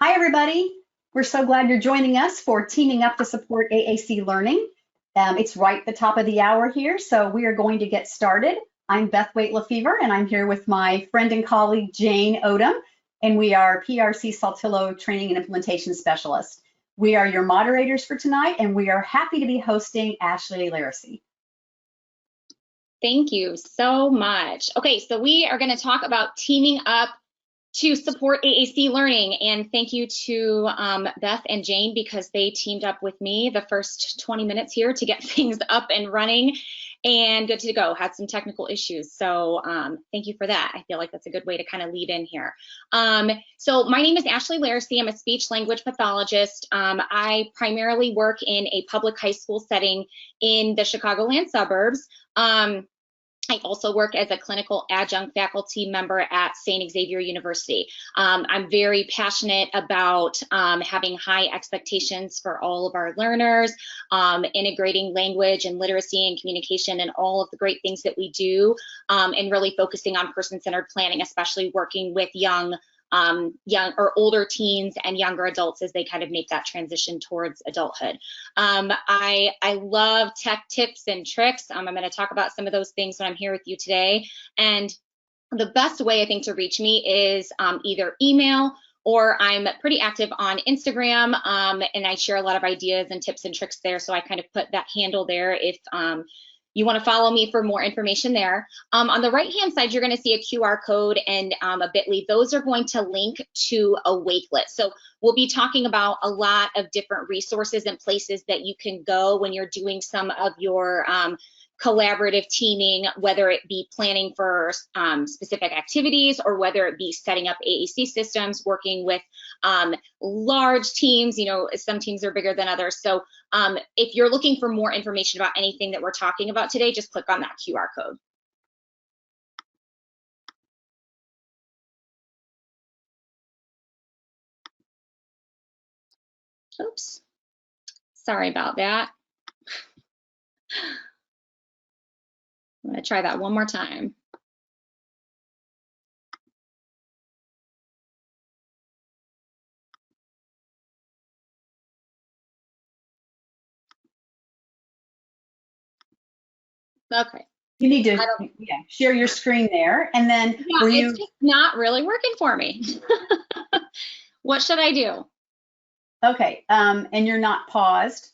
Hi, everybody. We're so glad you're joining us for Teaming Up to Support AAC Learning. It's right at the top of the hour here, so we are going to get started. I'm Beth Waite-Lefevre, and I'm here with my friend and colleague, Jane Odom, and we are PRC Saltillo Training and Implementation Specialists. We are your moderators for tonight, and we are happy to be hosting Ashley Laracy. Thank you so much. Okay, so we are going to talk about teaming up to support AAC learning, and thank you to Beth and Jane because they teamed up with me the first 20 minutes here to get things up and running and good to go. Had some technical issues, so thank you for that. I feel like that's a good way to kind of lead in here. So my name is Ashley Laracy. I'm a speech language pathologist. I primarily work in a public high school setting in the Chicagoland suburbs. I also work as a clinical adjunct faculty member at St. Xavier University. I'm very passionate about having high expectations for all of our learners, integrating language and literacy and communication and all of the great things that we do, and really focusing on person-centered planning, especially working with young or older teens and younger adults as they kind of make that transition towards adulthood. I love tech tips and tricks. I'm going to talk about some of those things when I'm here with you today. And the best way I think to reach me is either email, or I'm pretty active on Instagram, and I share a lot of ideas and tips and tricks there. So I kind of put that handle there if you want to follow me for more information there. On the right-hand side, you're going to see a QR code and a bit.ly. Those are going to link to a Wakelet. So we'll be talking about a lot of different resources and places that you can go when you're doing some of your collaborative teaming, whether it be planning for specific activities or whether it be setting up AAC systems, working with large teams. You know, some teams are bigger than others. So if you're looking for more information about anything that we're talking about today, just click on that QR code. Oops, sorry about that. I'm going to try that one more time. Okay. You need to share your screen there, and then it's just not really working for me. What should I do? Okay, and you're not paused.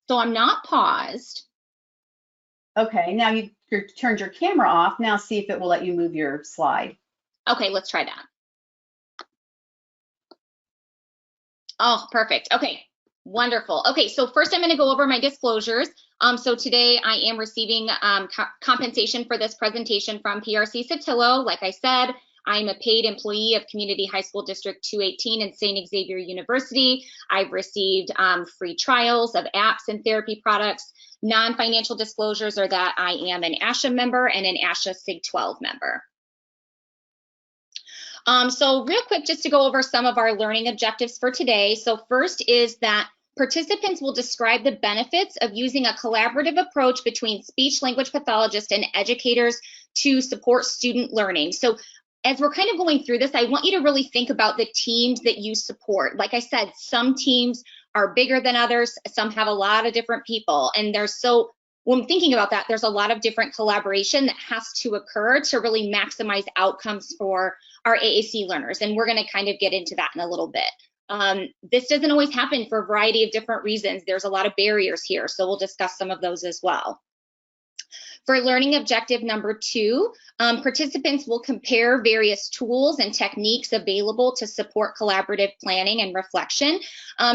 So I'm not paused. Okay, now you've turned your camera off. Now see if it will let you move your slide. Okay, let's try that. Oh, perfect. Okay, wonderful. Okay, so first I'm going to go over my disclosures. So today I am receiving compensation for this presentation from PRC Saltillo. Like I said, I'm a paid employee of Community High School District 218 and St. Xavier University. I've received free trials of apps and therapy products. Non-financial disclosures are that I am an ASHA member and an ASHA SIG 12 member. So real quick, just to go over some of our learning objectives for today. So first is that participants will describe the benefits of using a collaborative approach between speech language pathologists and educators to support student learning. So as we're kind of going through this, I want you to really think about the teams that you support. Like I said, some teams are bigger than others. Some have a lot of different people. And when thinking about that, there's a lot of different collaboration that has to occur to really maximize outcomes for our AAC learners. And we're going to kind of get into that in a little bit. This doesn't always happen for a variety of different reasons. There's a lot of barriers here. So we'll discuss some of those as well. For learning objective number 2, participants will compare various tools and techniques available to support collaborative planning and reflection.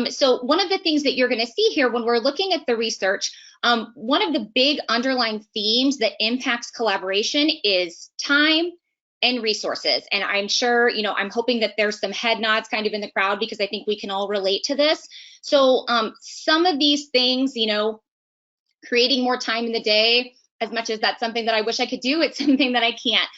So one of the things that you're going to see here when we're looking at the research, one of the big underlying themes that impacts collaboration is time and resources. And I'm sure, I'm hoping that there's some head nods kind of in the crowd because I think we can all relate to this. So some of these things, creating more time in the day, as much as that's something that I wish I could do, it's something that I can't.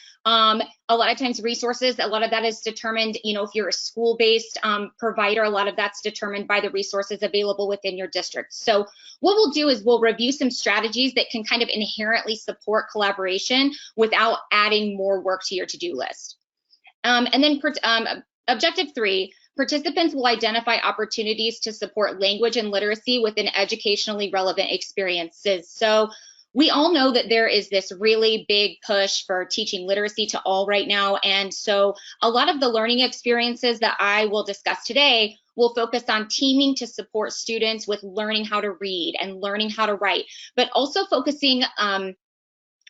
A lot of times resources, a lot of that is determined, if you're a school-based provider, a lot of that's determined by the resources available within your district. So what we'll do is we'll review some strategies that can kind of inherently support collaboration without adding more work to your to-do list. And then objective 3, Participants will identify opportunities to support language and literacy within educationally relevant experiences. So we all know that there is this really big push for teaching literacy to all right now. And so a lot of the learning experiences that I will discuss today will focus on teaming to support students with learning how to read and learning how to write, but also focusing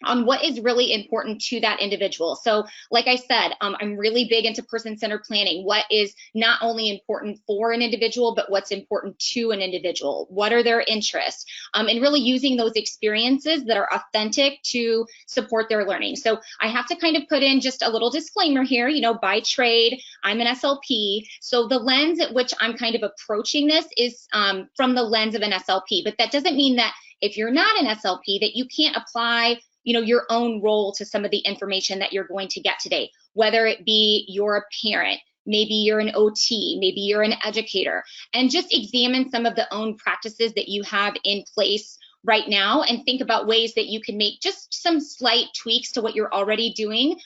on what is really important to that individual. So like I said, I'm really big into person-centered planning. What is not only important for an individual, but what's important to an individual? What are their interests? And really using those experiences that are authentic to support their learning. So I have to kind of put in just a little disclaimer here, you know, by trade, I'm an SLP. So the lens at which I'm kind of approaching this is from the lens of an SLP, but that doesn't mean that if you're not an SLP that you can't apply, you know, your own role to some of the information that you're going to get today, whether it be you're a parent, maybe you're an OT, maybe you're an educator, and just examine some of the own practices that you have in place right now and think about ways that you can make just some slight tweaks to what you're already doing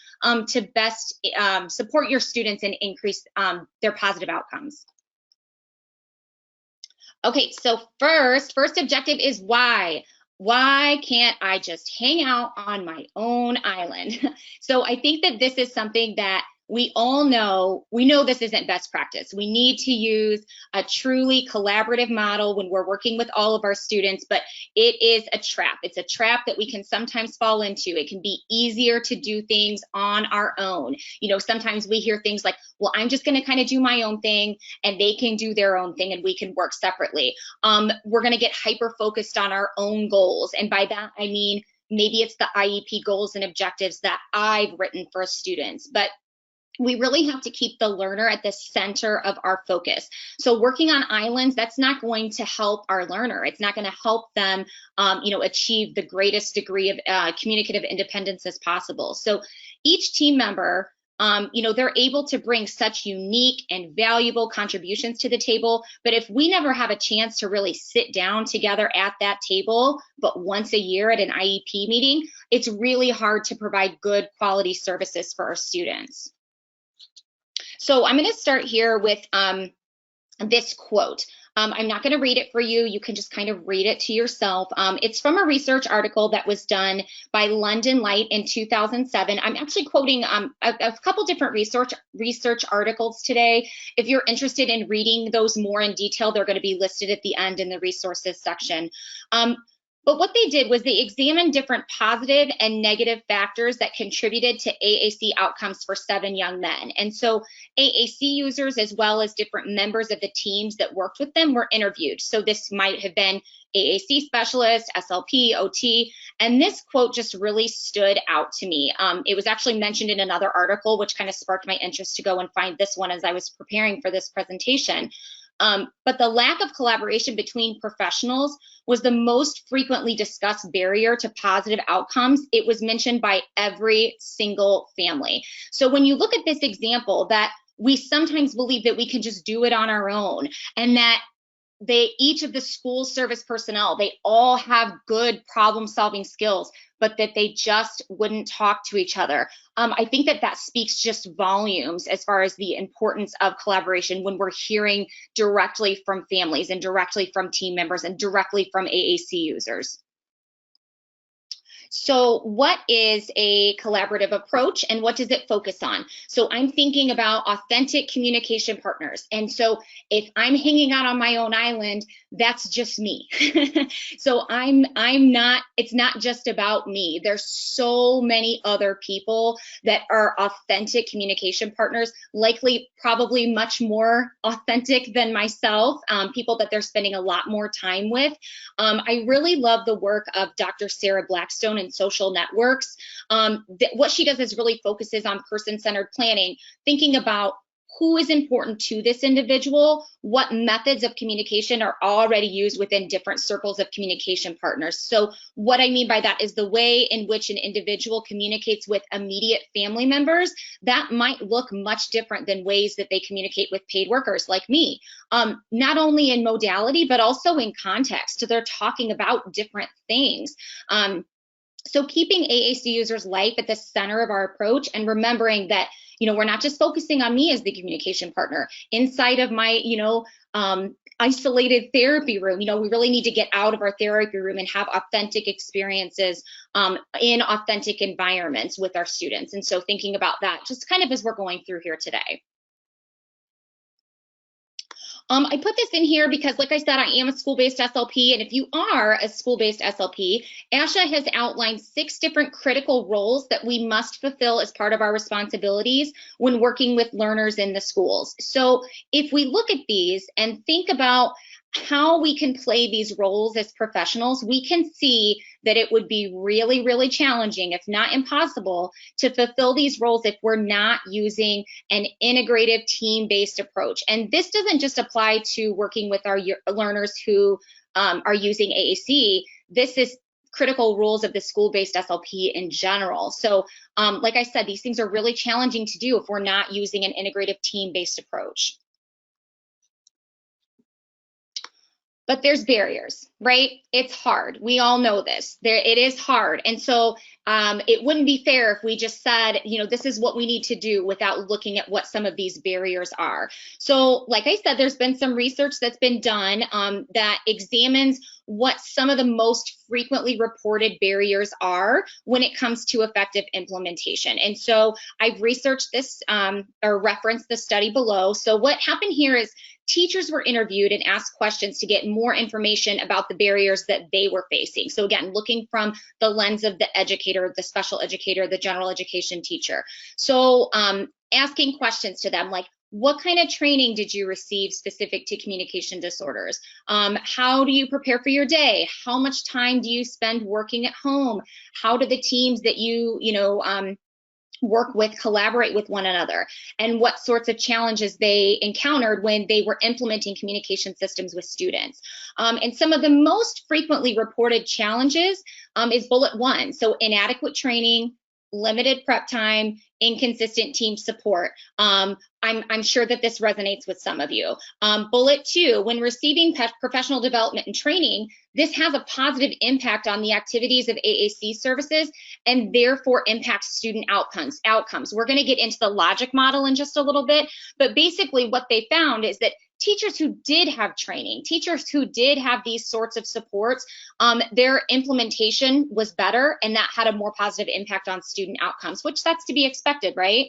to best support your students and increase their positive outcomes. Okay, so first objective is why. Why can't I just hang out on my own island? So I think that this is something that we all know. We know this isn't best practice. We need to use a truly collaborative model when we're working with all of our students, but it is a trap. It's a trap that we can sometimes fall into. It can be easier to do things on our own. You know, sometimes we hear things like, well, I'm just going to kind of do my own thing and they can do their own thing and we can work separately. We're going to get hyper focused on our own goals. And by that, I mean, maybe it's the IEP goals and objectives that I've written for students, but we really have to keep the learner at the center of our focus. So working on islands, that's not going to help our learner. It's not going to help them, you know, achieve the greatest degree of communicative independence as possible. So each team member, you know, they're able to bring such unique and valuable contributions to the table. But if we never have a chance to really sit down together at that table, but once a year at an IEP meeting, it's really hard to provide good quality services for our students. So I'm going to start here with this quote. I'm not going to read it for you. You can just kind of read it to yourself. It's from a research article that was done by London Light in 2007. I'm actually quoting a couple different research articles today. If you're interested in reading those more in detail, they're going to be listed at the end in the resources section. But what they did was they examined different positive and negative factors that contributed to AAC outcomes for 7 young men. And so AAC users, as well as different members of the teams that worked with them, were interviewed. So this might have been AAC specialists, SLP, OT, and this quote just really stood out to me. It was actually mentioned in another article, which kind of sparked my interest to go and find this one as I was preparing for this presentation. But the lack of collaboration between professionals was the most frequently discussed barrier to positive outcomes. It was mentioned by every single family. So when you look at this example, that we sometimes believe that we can just do it on our own, and that each of the school service personnel, they all have good problem solving skills, but that they just wouldn't talk to each other. I think that speaks just volumes as far as the importance of collaboration when we're hearing directly from families and directly from team members and directly from AAC users. So what is a collaborative approach and what does it focus on? So I'm thinking about authentic communication partners. And so if I'm hanging out on my own island, that's just me. So it's not just about me. There's so many other people that are authentic communication partners, likely probably much more authentic than myself, people that they're spending a lot more time with. I really love the work of Dr. Sarah Blackstone in social networks. What she does is really focuses on person-centered planning, thinking about who is important to this individual, what methods of communication are already used within different circles of communication partners. So what I mean by that is the way in which an individual communicates with immediate family members, that might look much different than ways that they communicate with paid workers like me, not only in modality, but also in context. So they're talking about different things. So keeping AAC users' life at the center of our approach and remembering that we're not just focusing on me as the communication partner inside of my, isolated therapy room. We really need to get out of our therapy room and have authentic experiences in authentic environments with our students. And so thinking about that just kind of as we're going through here today. I put this in here because, like I said, I am a school-based SLP, and if you are a school-based SLP, ASHA has outlined 6 different critical roles that we must fulfill as part of our responsibilities when working with learners in the schools. So if we look at these and think about how we can play these roles as professionals, we can see that it would be really, really challenging, if not impossible, to fulfill these roles if we're not using an integrative team-based approach. And this doesn't just apply to working with our learners who are using AAC. This is critical roles of the school-based SLP in general. So like I said, these things are really challenging to do if we're not using an integrative team-based approach. But there's barriers, right? It's hard. We all know this. It is hard. And so it wouldn't be fair if we just said, this is what we need to do without looking at what some of these barriers are. So like I said, there's been some research that's been done that examines what some of the most frequently reported barriers are when it comes to effective implementation. And so I've researched this or referenced the study below. So what happened here is teachers were interviewed and asked questions to get more information about the barriers that they were facing. So again, looking from the lens of the educator, the special educator, the general education teacher. So asking questions to them like, what kind of training did you receive specific to communication disorders? How do you prepare for your day? How much time do you spend working at home? How do the teams that you work with collaborate with one another, and what sorts of challenges they encountered when they were implementing communication systems with students. And some of the most frequently reported challenges is bullet 1. So inadequate training, limited prep time, inconsistent team support. I'm sure that this resonates with some of you. Bullet 2, when receiving professional development and training, this has a positive impact on the activities of AAC services and therefore impacts student outcomes. We're going to get into the logic model in just a little bit, but basically what they found is that teachers who did have training, teachers who did have these sorts of supports, their implementation was better, and that had a more positive impact on student outcomes, which that's to be expected, right?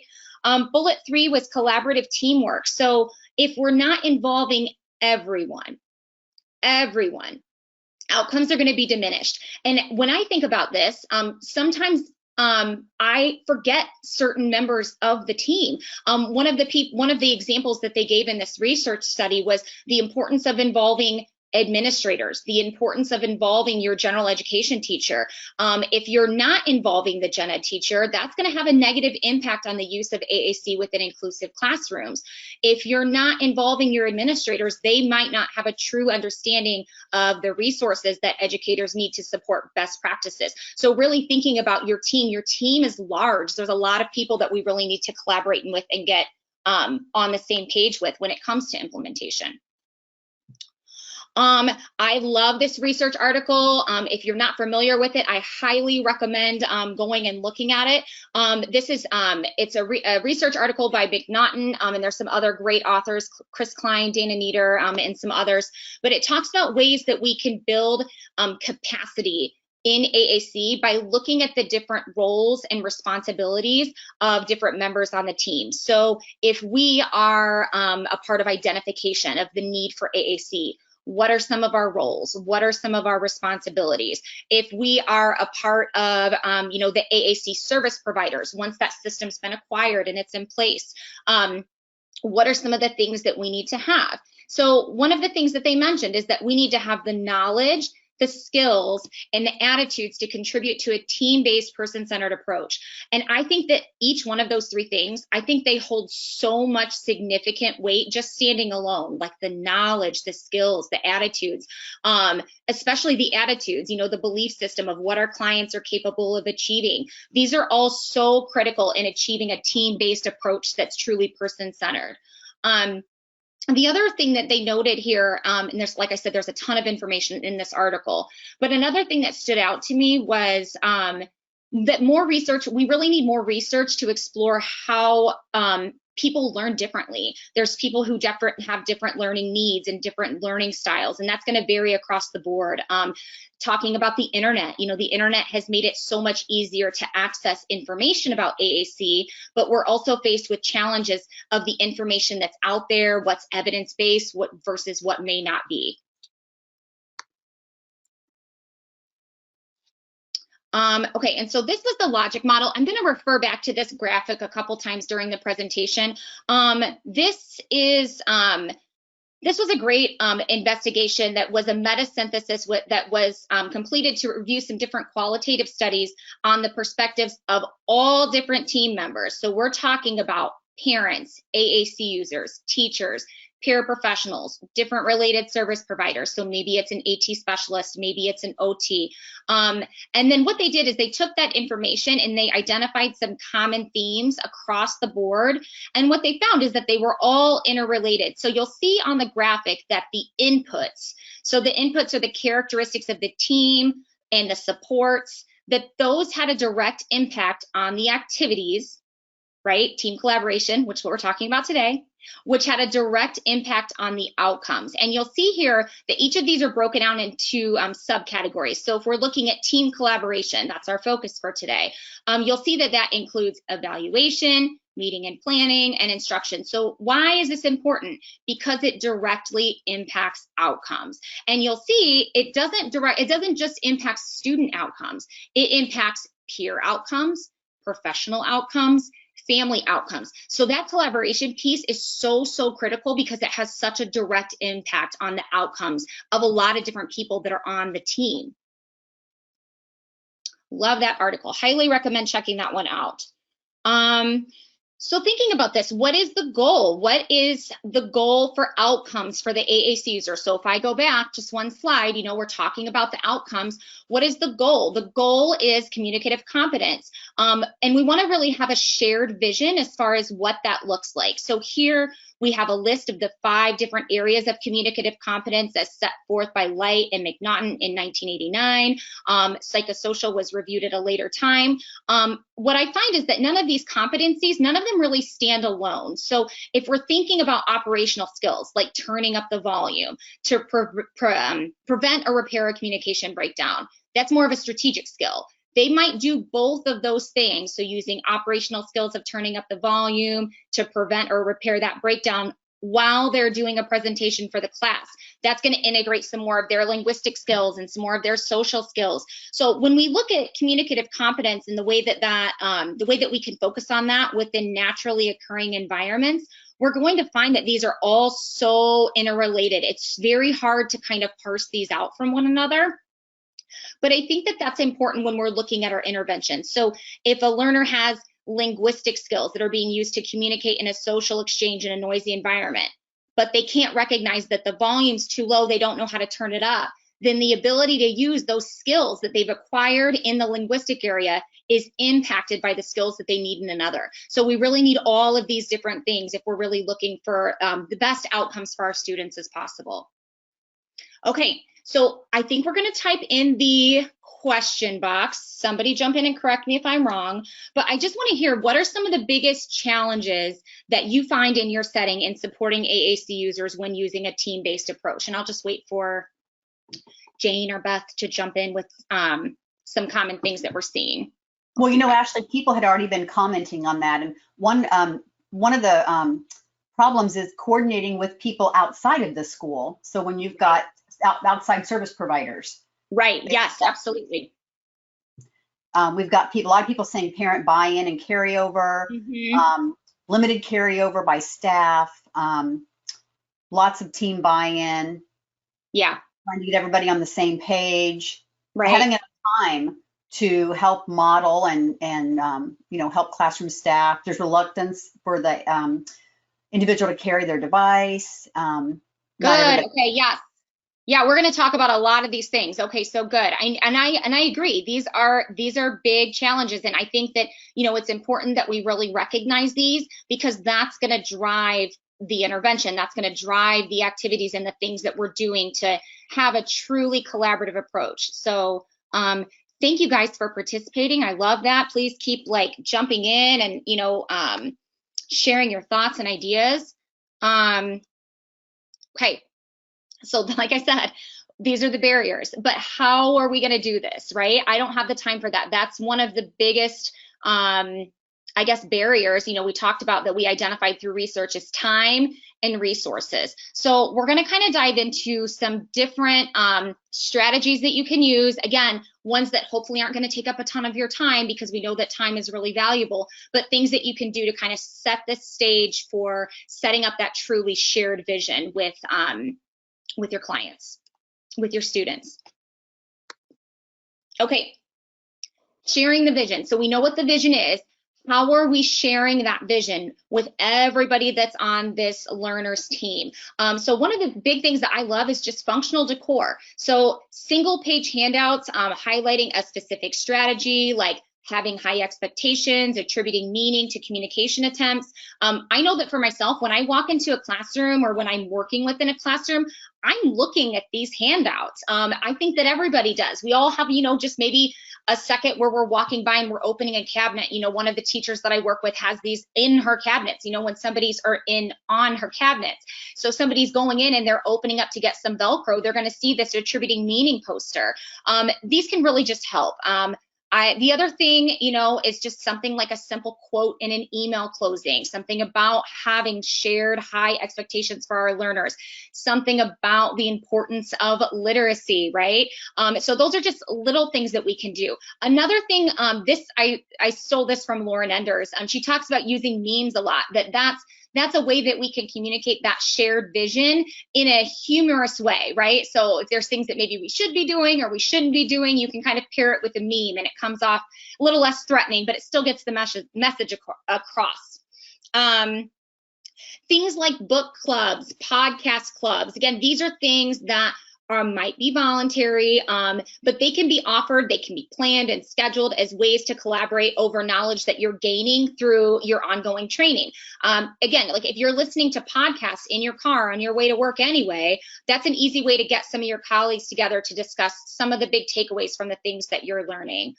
Bullet 3 was collaborative teamwork. So if we're not involving everyone, outcomes are going to be diminished. And when I think about this, sometimes I forget certain members of the team. One of the examples that they gave in this research study was the importance of involving administrators, the importance of involving your general education teacher. If you're not involving the gen ed teacher, that's going to have a negative impact on the use of AAC within inclusive classrooms. If you're not involving your administrators, they might not have a true understanding of the resources that educators need to support best practices. So really thinking about your team is large. There's a lot of people that we really need to collaborate with and get on the same page with when it comes to implementation. I love this research article. If you're not familiar with it, I highly recommend going and looking at it. It's a research article by McNaughton, and there's some other great authors, Chris Klein, Dana Nieder, and some others. But it talks about ways that we can build capacity in AAC by looking at the different roles and responsibilities of different members on the team. So if we are a part of identification of the need for AAC, what are some of our roles? What are some of our responsibilities? If we are a part of, the AAC service providers, once that system's been acquired and it's in place, what are some of the things that we need to have? So one of the things that they mentioned is that we need to have the knowledge, the skills, and the attitudes to contribute to a team-based, person-centered approach. And I think that each one of those 3 things, I think they hold so much significant weight just standing alone, like the knowledge, the skills, the attitudes, especially the attitudes, the belief system of what our clients are capable of achieving. These are all so critical in achieving a team-based approach that's truly person-centered. The other thing that they noted here, and there's, like I said, there's a ton of information in this article, but another thing that stood out to me was that more research, we really need more research to explore how people learn differently. There's people who have different learning needs and different learning styles, and that's going to vary across the board. Talking about the internet, the internet has made it so much easier to access information about AAC, but we're also faced with challenges of the information that's out there, what's evidence-based, versus what may not be. Okay, and so this was the logic model. I'm going to refer back to this graphic a couple times during the presentation. This was a great investigation that was a meta-synthesis that was completed to review some different qualitative studies on the perspectives of all different team members. So we're talking about parents, AAC users, teachers, paraprofessionals, different related service providers. So maybe it's an AT specialist, maybe it's an OT. And then what they did is they took that information and they identified some common themes across the board. And what they found is that they were all interrelated. So you'll see on the graphic that the inputs, so the inputs are the characteristics of the team and the supports, that those had a direct impact on the activities, right? Team collaboration, which is what we're talking about today, which had a direct impact on the outcomes. And you'll see here that each of these are broken down into subcategories. So if we're looking at team collaboration, that's our focus for today. You'll see that that includes evaluation, meeting and planning, and instruction. So why is this important? Because it directly impacts outcomes. And you'll see it doesn't just impact student outcomes. It impacts peer outcomes, professional outcomes, family outcomes. So that collaboration piece is so critical because it has such a direct impact on the outcomes of a lot of different people that are on the team. Love that article. Highly recommend checking that one out. So thinking about this, what is the goal? What is the goal for outcomes for the AAC user? So if I go back just one slide, we're talking about the outcomes. What is the goal? The goal is communicative competence. And we want to really have a shared vision as far as what that looks like. So here we have a list of the 5 different areas of communicative competence as set forth by Light and McNaughton in 1989. Psychosocial was reviewed at a later time. What I find is that none of these competencies, none of them really stand alone. So if we're thinking about operational skills, like turning up the volume to prevent or repair a communication breakdown, that's more of a strategic skill. They might do both of those things. So using operational skills of turning up the volume to prevent or repair that breakdown while they're doing a presentation for the class. That's going to integrate some more of their linguistic skills and some more of their social skills. So when we look at communicative competence and the way that we can focus on that within naturally occurring environments, we're going to find that these are all so interrelated. It's very hard to kind of parse these out from one another. But I think that that's important when we're looking at our intervention. So if a learner has linguistic skills that are being used to communicate in a social exchange in a noisy environment, but they can't recognize that the volume's too low, they don't know how to turn it up, then the ability to use those skills that they've acquired in the linguistic area is impacted by the skills that they need in another. So we really need all of these different things if we're really looking for the best outcomes for our students as possible. Okay, so I think we're going to type in the question box. Somebody jump in and correct me if I'm wrong, but I just want to hear, what are some of the biggest challenges that you find in your setting in supporting AAC users when using a team-based approach? And I'll just wait for Jane or Beth to jump in with some common things that we're seeing. Well, Ashley, people had already been commenting on that. And one of the problems is coordinating with people outside of the school. So when you've got outside service providers. Right, yes, absolutely. We've got a lot of people saying parent buy-in and carryover, limited carryover by staff, lots of team buy-in. Yeah. Trying to get everybody on the same page. Right. Having enough time to help model and help classroom staff. There's reluctance for the individual to carry their device. Good, okay, yes. Yeah, we're going to talk about a lot of these things. Okay, so good. And I agree. These are big challenges, and I think that it's important that we really recognize these, because that's going to drive the intervention. That's going to drive the activities and the things that we're doing to have a truly collaborative approach. So thank you guys for participating. I love that. Please keep like jumping in and, sharing your thoughts and ideas. Okay, so like I said, these are the barriers, but how are we going to do this, right? I don't have the time for that. That's one of the biggest, I guess, barriers, we talked about that we identified through research is time and resources. So we're going to kind of dive into some different strategies that you can use. Again, ones that hopefully aren't going to take up a ton of your time because we know that time is really valuable, but things that you can do to kind of set the stage for setting up that truly shared vision with your clients, with your students. Okay, sharing the vision. So we know what the vision is. How are we sharing that vision with everybody that's on this learner's team? So one of the big things that I love is just functional decor. So single page handouts highlighting a specific strategy, like having high expectations, attributing meaning to communication attempts. I know that for myself, when I walk into a classroom or when I'm working within a classroom, I'm looking at these handouts. I think that everybody does. We all have, just maybe a second where we're walking by and we're opening a cabinet. One of the teachers that I work with has these in her cabinets, when somebody's on her cabinets. So somebody's going in and they're opening up to get some Velcro, they're going to see this attributing meaning poster. These can really just help. The other thing, is just something like a simple quote in an email closing, something about having shared high expectations for our learners, something about the importance of literacy, right? So those are just little things that we can do. Another thing, I stole this from Lauren Enders. She talks about using memes a lot, that's a way that we can communicate that shared vision in a humorous way, right? So if there's things that maybe we should be doing or we shouldn't be doing, you can kind of pair it with a meme and it comes off a little less threatening, but it still gets the message across. Things like book clubs, podcast clubs. Again, these are things that might be voluntary, but they can be offered, they can be planned and scheduled as ways to collaborate over knowledge that you're gaining through your ongoing training. Again, like if you're listening to podcasts in your car on your way to work anyway, that's an easy way to get some of your colleagues together to discuss some of the big takeaways from the things that you're learning.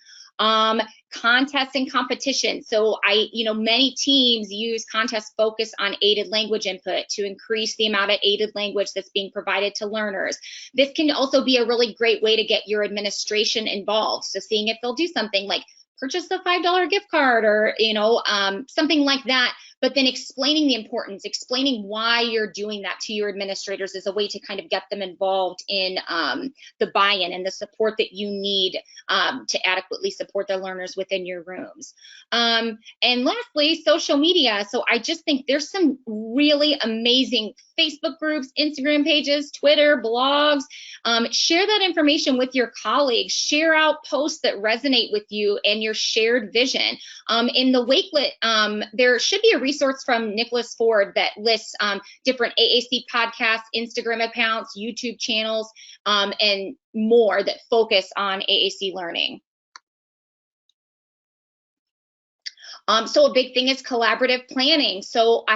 Contests and competition. So many teams use contests focused on aided language input to increase the amount of aided language that's being provided to learners. This can also be a really great way to get your administration involved. So seeing if they'll do something like purchase a $5 gift card or, something like that, but then explaining the importance, explaining why you're doing that to your administrators is a way to kind of get them involved in the buy-in and the support that you need to adequately support the learners within your rooms. And lastly, social media. So I just think there's some really amazing Facebook groups, Instagram pages, Twitter, blogs. Share that information with your colleagues. Share out posts that resonate with you and your shared vision. In the Wakelet, there should be a resource from Nicholas Ford that lists different AAC podcasts, Instagram accounts, YouTube channels, and more that focus on AAC learning. So a big thing is collaborative planning. So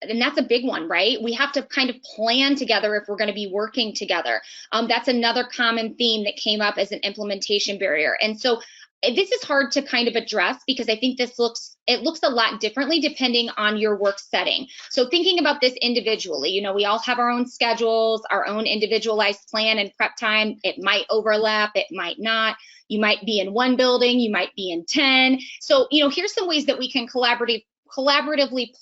and that's a big one, right? We have to kind of plan together if we're going to be working together. That's another common theme that came up as an implementation barrier. And so this is hard to kind of address because I think it looks a lot differently depending on your work setting. So thinking about this individually, we all have our own schedules, our own individualized plan and prep time. It might overlap, it might not. You might be in one building, you might be in 10. So, here's some ways that we can collaboratively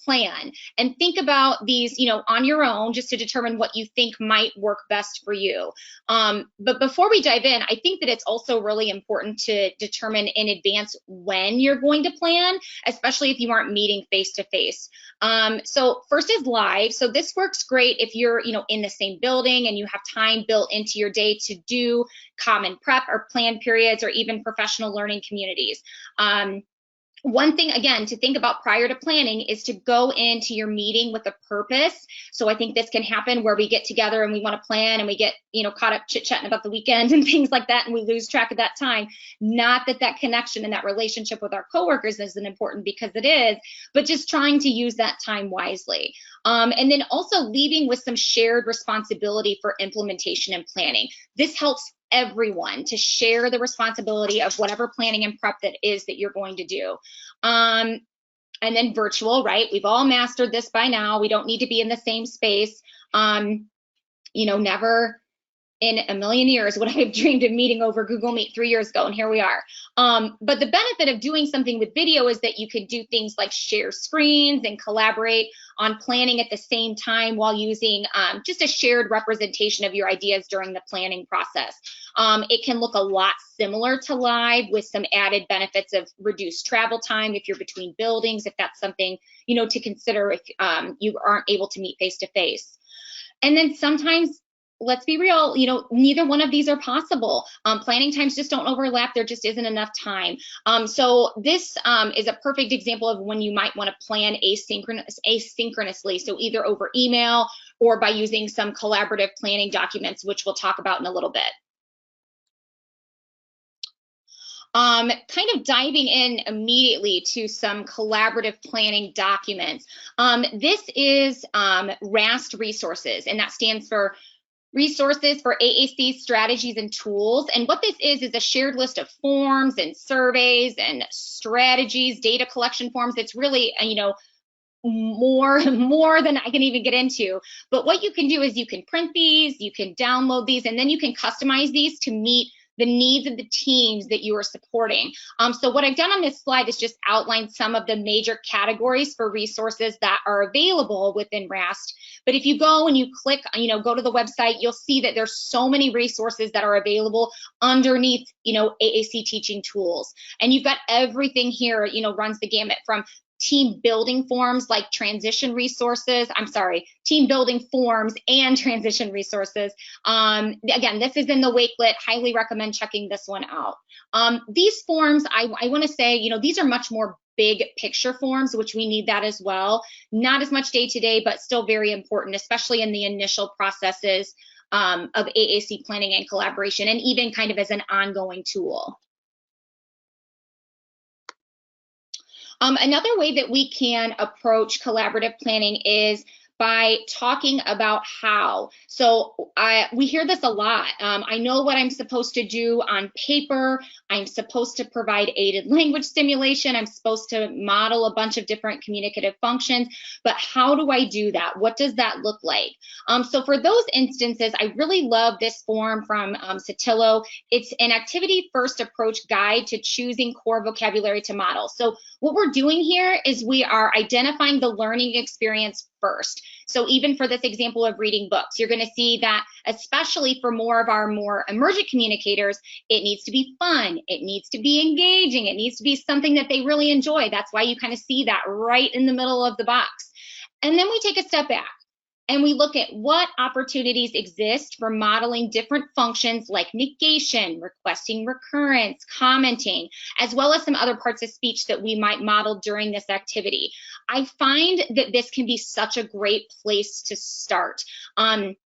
plan and think about these, on your own, just to determine what you think might work best for you. But before we dive in, I think that it's also really important to determine in advance when you're going to plan, especially if you aren't meeting face to face. So first is live. So this works great if you're, in the same building and you have time built into your day to do common prep or plan periods or even professional learning communities. One thing, again, to think about prior to planning is to go into your meeting with a purpose. So I think this can happen where we get together and we want to plan and we get, caught up chit-chatting about the weekend and things like that, and we lose track of that time. Not that connection and that relationship with our coworkers isn't important, because it is, but just trying to use that time wisely. And then also leaving with some shared responsibility for implementation and planning. This helps everyone to share the responsibility of whatever planning and prep that is that you're going to do. And then virtual, right? We've all mastered this by now. We don't need to be in the same space. You know, never in a million years would I have dreamed of meeting over Google Meet 3 years ago, and here we are. But the benefit of doing something with video is that you could do things like share screens and collaborate on planning at the same time while using just a shared representation of your ideas during the planning process. It can look a lot similar to live with some added benefits of reduced travel time if you're between buildings, if that's something, you know, to consider if you aren't able to meet face to face. And then sometimes, let's be real, you know, neither one of these are possible. Planning times just don't overlap. There just isn't enough time. So this is a perfect example of when you might want to plan asynchronously. So either over email or by using some collaborative planning documents, which we'll talk about in a little bit. Kind of diving in immediately to some collaborative planning documents. This is RAST Resources, and that stands for Resources for AAC Strategies and Tools. And what this is a shared list of forms and surveys and strategies, data collection forms. It's really, you know, more than I can even get into. But what you can do is you can print these, you can download these, and then you can customize these to meet the needs of the teams that you are supporting. So what I've done on this slide is just outline some of the major categories for resources that are available within RAST. But if you go and you click, you know, go to the website, you'll see that there's so many resources that are available underneath, you know, AAC teaching tools. And you've got everything here, you know, runs the gamut from team building forms like transition resources, team building forms and transition resources. Again, this is in the Wakelet, highly recommend checking this one out. These forms, I wanna say, you know, these are much more big picture forms, which we need that as well. Not as much day to day, but still very important, especially in the initial processes of AAC planning and collaboration, and even kind of as an ongoing tool. Another way that we can approach collaborative planning is by talking about how. So we hear this a lot. I know what I'm supposed to do on paper. I'm supposed to provide aided language stimulation. I'm supposed to model a bunch of different communicative functions, but how do I do that? What does that look like? So for those instances, I really love this form from Saltillo. It's an activity first approach guide to choosing core vocabulary to model. So what we're doing here is we are identifying the learning experience first. So even for this example of reading books, you're going to see that especially for more of our more emergent communicators, it needs to be fun, it needs to be engaging, it needs to be something that they really enjoy. That's why you kind of see that right in the middle of the box. And then we take a step back and we look at what opportunities exist for modeling different functions like negation, requesting recurrence, commenting, as well as some other parts of speech that we might model during this activity. I find that this can be such a great place to start. And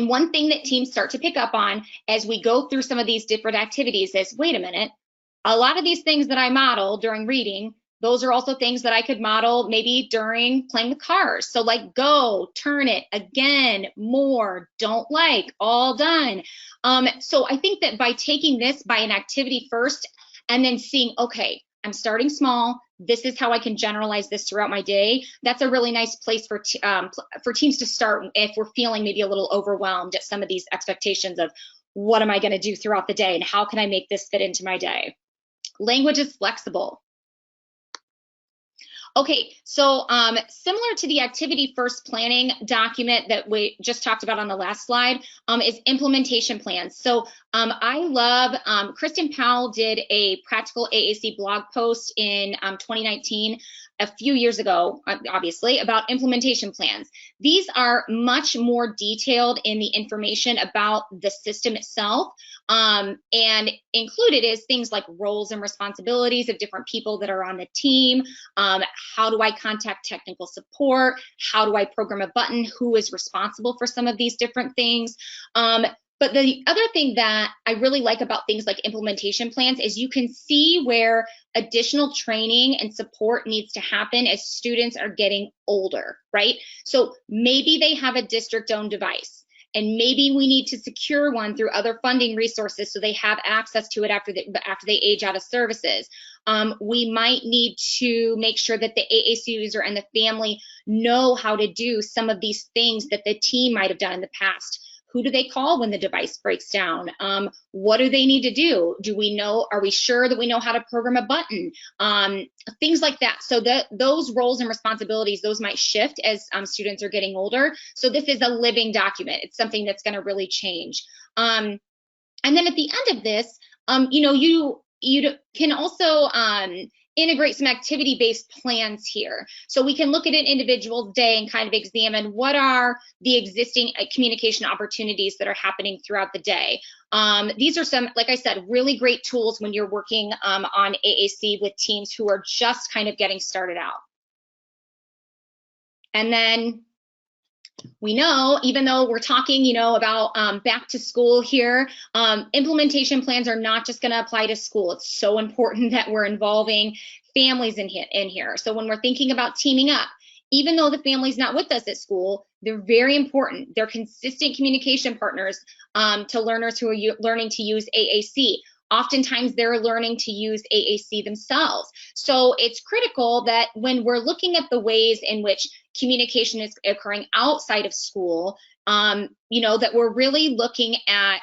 one thing that teams start to pick up on as we go through some of these different activities is, wait a minute, a lot of these things that I model during reading, those are also things that I could model maybe during playing with cars. So like go, turn it, again, more, don't like, all done. So I think that by taking this by an activity first and then seeing, okay, I'm starting small, this is how I can generalize this throughout my day. That's a really nice place for teams to start if we're feeling maybe a little overwhelmed at some of these expectations of what am I going to do throughout the day and how can I make this fit into my day. Language is flexible. Okay, so similar to the activity first planning document that we just talked about on the last slide is implementation plans. So I love, Kristen Powell did a practical AAC blog post in 2019, a few years ago, obviously, about implementation plans. These are much more detailed in the information about the system itself, and included is things like roles and responsibilities of different people that are on the team. How do I contact technical support? How do I program a button? Who is responsible for some of these different things? But the other thing that I really like about things like implementation plans is you can see where additional training and support needs to happen as students are getting older, right? So maybe they have a district-owned device and maybe we need to secure one through other funding resources so they have access to it after they age out of services. We might need to make sure that the AAC user and the family know how to do some of these things that the team might have done in the past. Who do they call when the device breaks down? What do they need to do? Are we sure that we know how to program a button? Things like that. So those roles and responsibilities, those might shift as students are getting older. So this is a living document. It's something that's going to really change. And then at the end of this, you can also integrate some activity-based plans here. So we can look at an individual's day and kind of examine what are the existing communication opportunities that are happening throughout the day. These are some, like I said, really great tools when you're working on AAC with teams who are just kind of getting started out. And then we know, even though we're talking, about back to school here, implementation plans are not just going to apply to school. It's so important that we're involving families in here. So when we're thinking about teaming up, even though the family's not with us at school, they're very important. They're consistent communication partners to learners who are learning to use AAC. Oftentimes they're learning to use AAC themselves. So it's critical that when we're looking at the ways in which communication is occurring outside of school, that we're really looking at,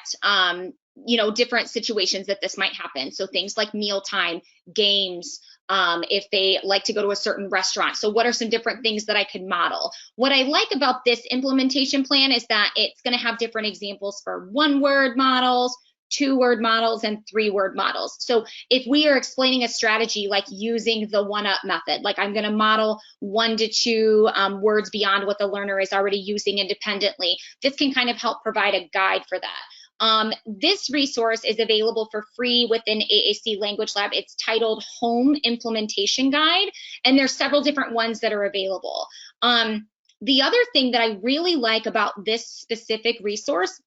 different situations that this might happen. So things like mealtime, games, if they like to go to a certain restaurant. So what are some different things that I could model? What I like about this implementation plan is that it's going to have different examples for 1-word models, 2-word models, and 3-word models. So if we are explaining a strategy like using the 1-up method, like I'm going to model 1 to 2 words beyond what the learner is already using independently, this can kind of help provide a guide for that. This resource is available for free within AAC Language Lab. It's titled Home Implementation Guide, and there's several different ones that are available. The other thing that I really like about this specific resource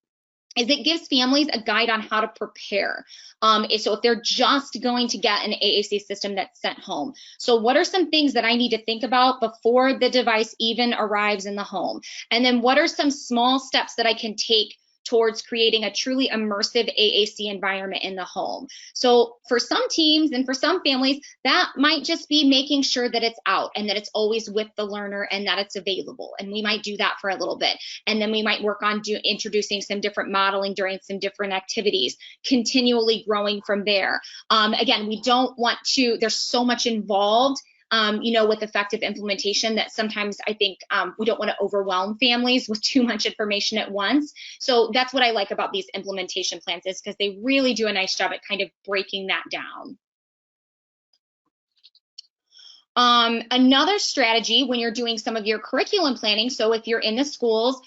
is it gives families a guide on how to prepare. So if they're just going to get an AAC system that's sent home. So what are some things that I need to think about before the device even arrives in the home? And then what are some small steps that I can take towards creating a truly immersive AAC environment in the home? So for some teams and for some families, that might just be making sure that it's out and that it's always with the learner and that it's available. And we might do that for a little bit. And then we might work on introducing some different modeling during some different activities, continually growing from there. Again, we don't want to, there's so much involved with effective implementation that sometimes I think we don't want to overwhelm families with too much information at once. So that's what I like about these implementation plans, is because they really do a nice job at kind of breaking that down. Another strategy when you're doing some of your curriculum planning, so if you're in the schools,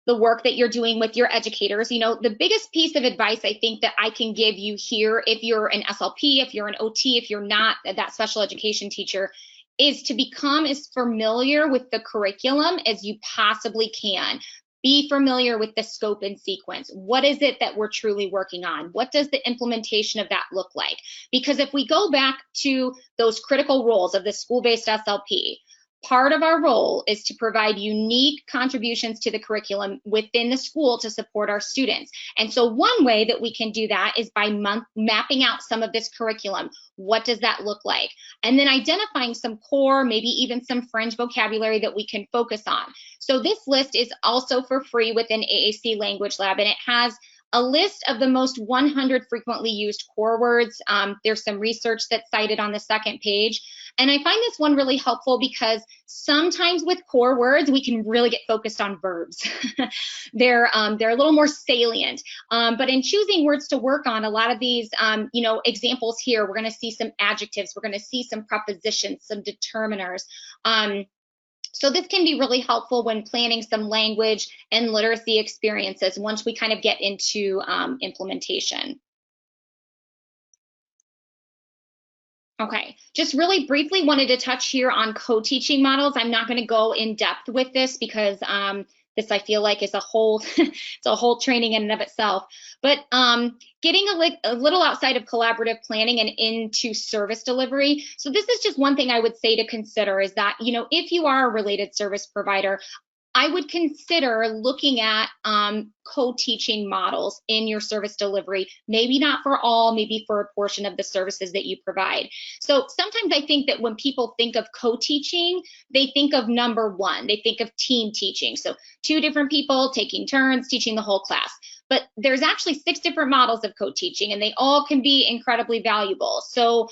the work that you're doing with your educators, the biggest piece of advice I think that I can give you here, if you're an SLP, if you're an OT, if you're not that special education teacher, is to become as familiar with the curriculum as you possibly can. Be familiar with the scope and sequence. What is it that we're truly working on? What does the implementation of that look like? Because if we go back to those critical roles of the school-based SLP, part of our role is to provide unique contributions to the curriculum within the school to support our students. And so one way that we can do that is by mapping out some of this curriculum. What does that look like? And then identifying some core, maybe even some fringe vocabulary that we can focus on. So this list is also for free within AAC Language Lab, and it has a list of the most 100 frequently used core words. There's some research that's cited on the second page. And I find this one really helpful because sometimes with core words, we can really get focused on verbs. They're a little more salient. But in choosing words to work on, a lot of these, examples here, we're going to see some adjectives, we're going to see some prepositions, some determiners. So this can be really helpful when planning some language and literacy experiences once we kind of get into implementation. Okay, just really briefly wanted to touch here on co-teaching models. I'm not going to go in depth with this because this I feel like is a whole it's a whole training in and of itself. But getting a little outside of collaborative planning and into service delivery. So this is just one thing I would say to consider is that, if you are a related service provider, I would consider looking at co-teaching models in your service delivery, maybe not for all, maybe for a portion of the services that you provide. So sometimes I think that when people think of co-teaching, they think of number one, they think of team teaching. So 2 different people taking turns teaching the whole class. But there's actually 6 different models of co-teaching, and they all can be incredibly valuable. So,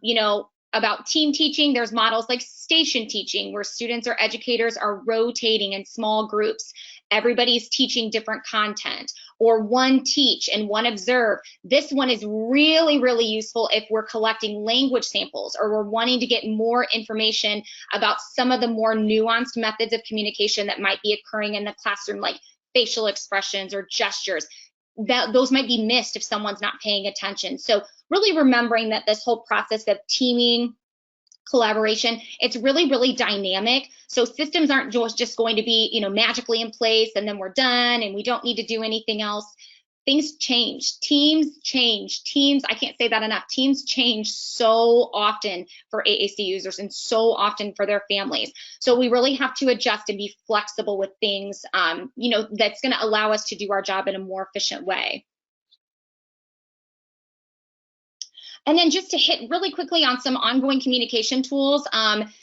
you know, about team teaching, there's models like station teaching, where students or educators are rotating in small groups. Everybody's teaching different content, or one teach and one observe. This one is really, really useful if we're collecting language samples, or we're wanting to get more information about some of the more nuanced methods of communication that might be occurring in the classroom, like facial expressions or gestures. Those might be missed if someone's not paying attention. So really remembering that this whole process of teaming, collaboration, it's really, really dynamic. So systems aren't just going to be, you know, magically in place and then we're done and we don't need to do anything else. Things change, teams change, I can't say that enough. Teams change so often for AAC users and so often for their families. So we really have to adjust and be flexible with things, you know, that's going to allow us to do our job in a more efficient way. And then just to hit really quickly on some ongoing communication tools.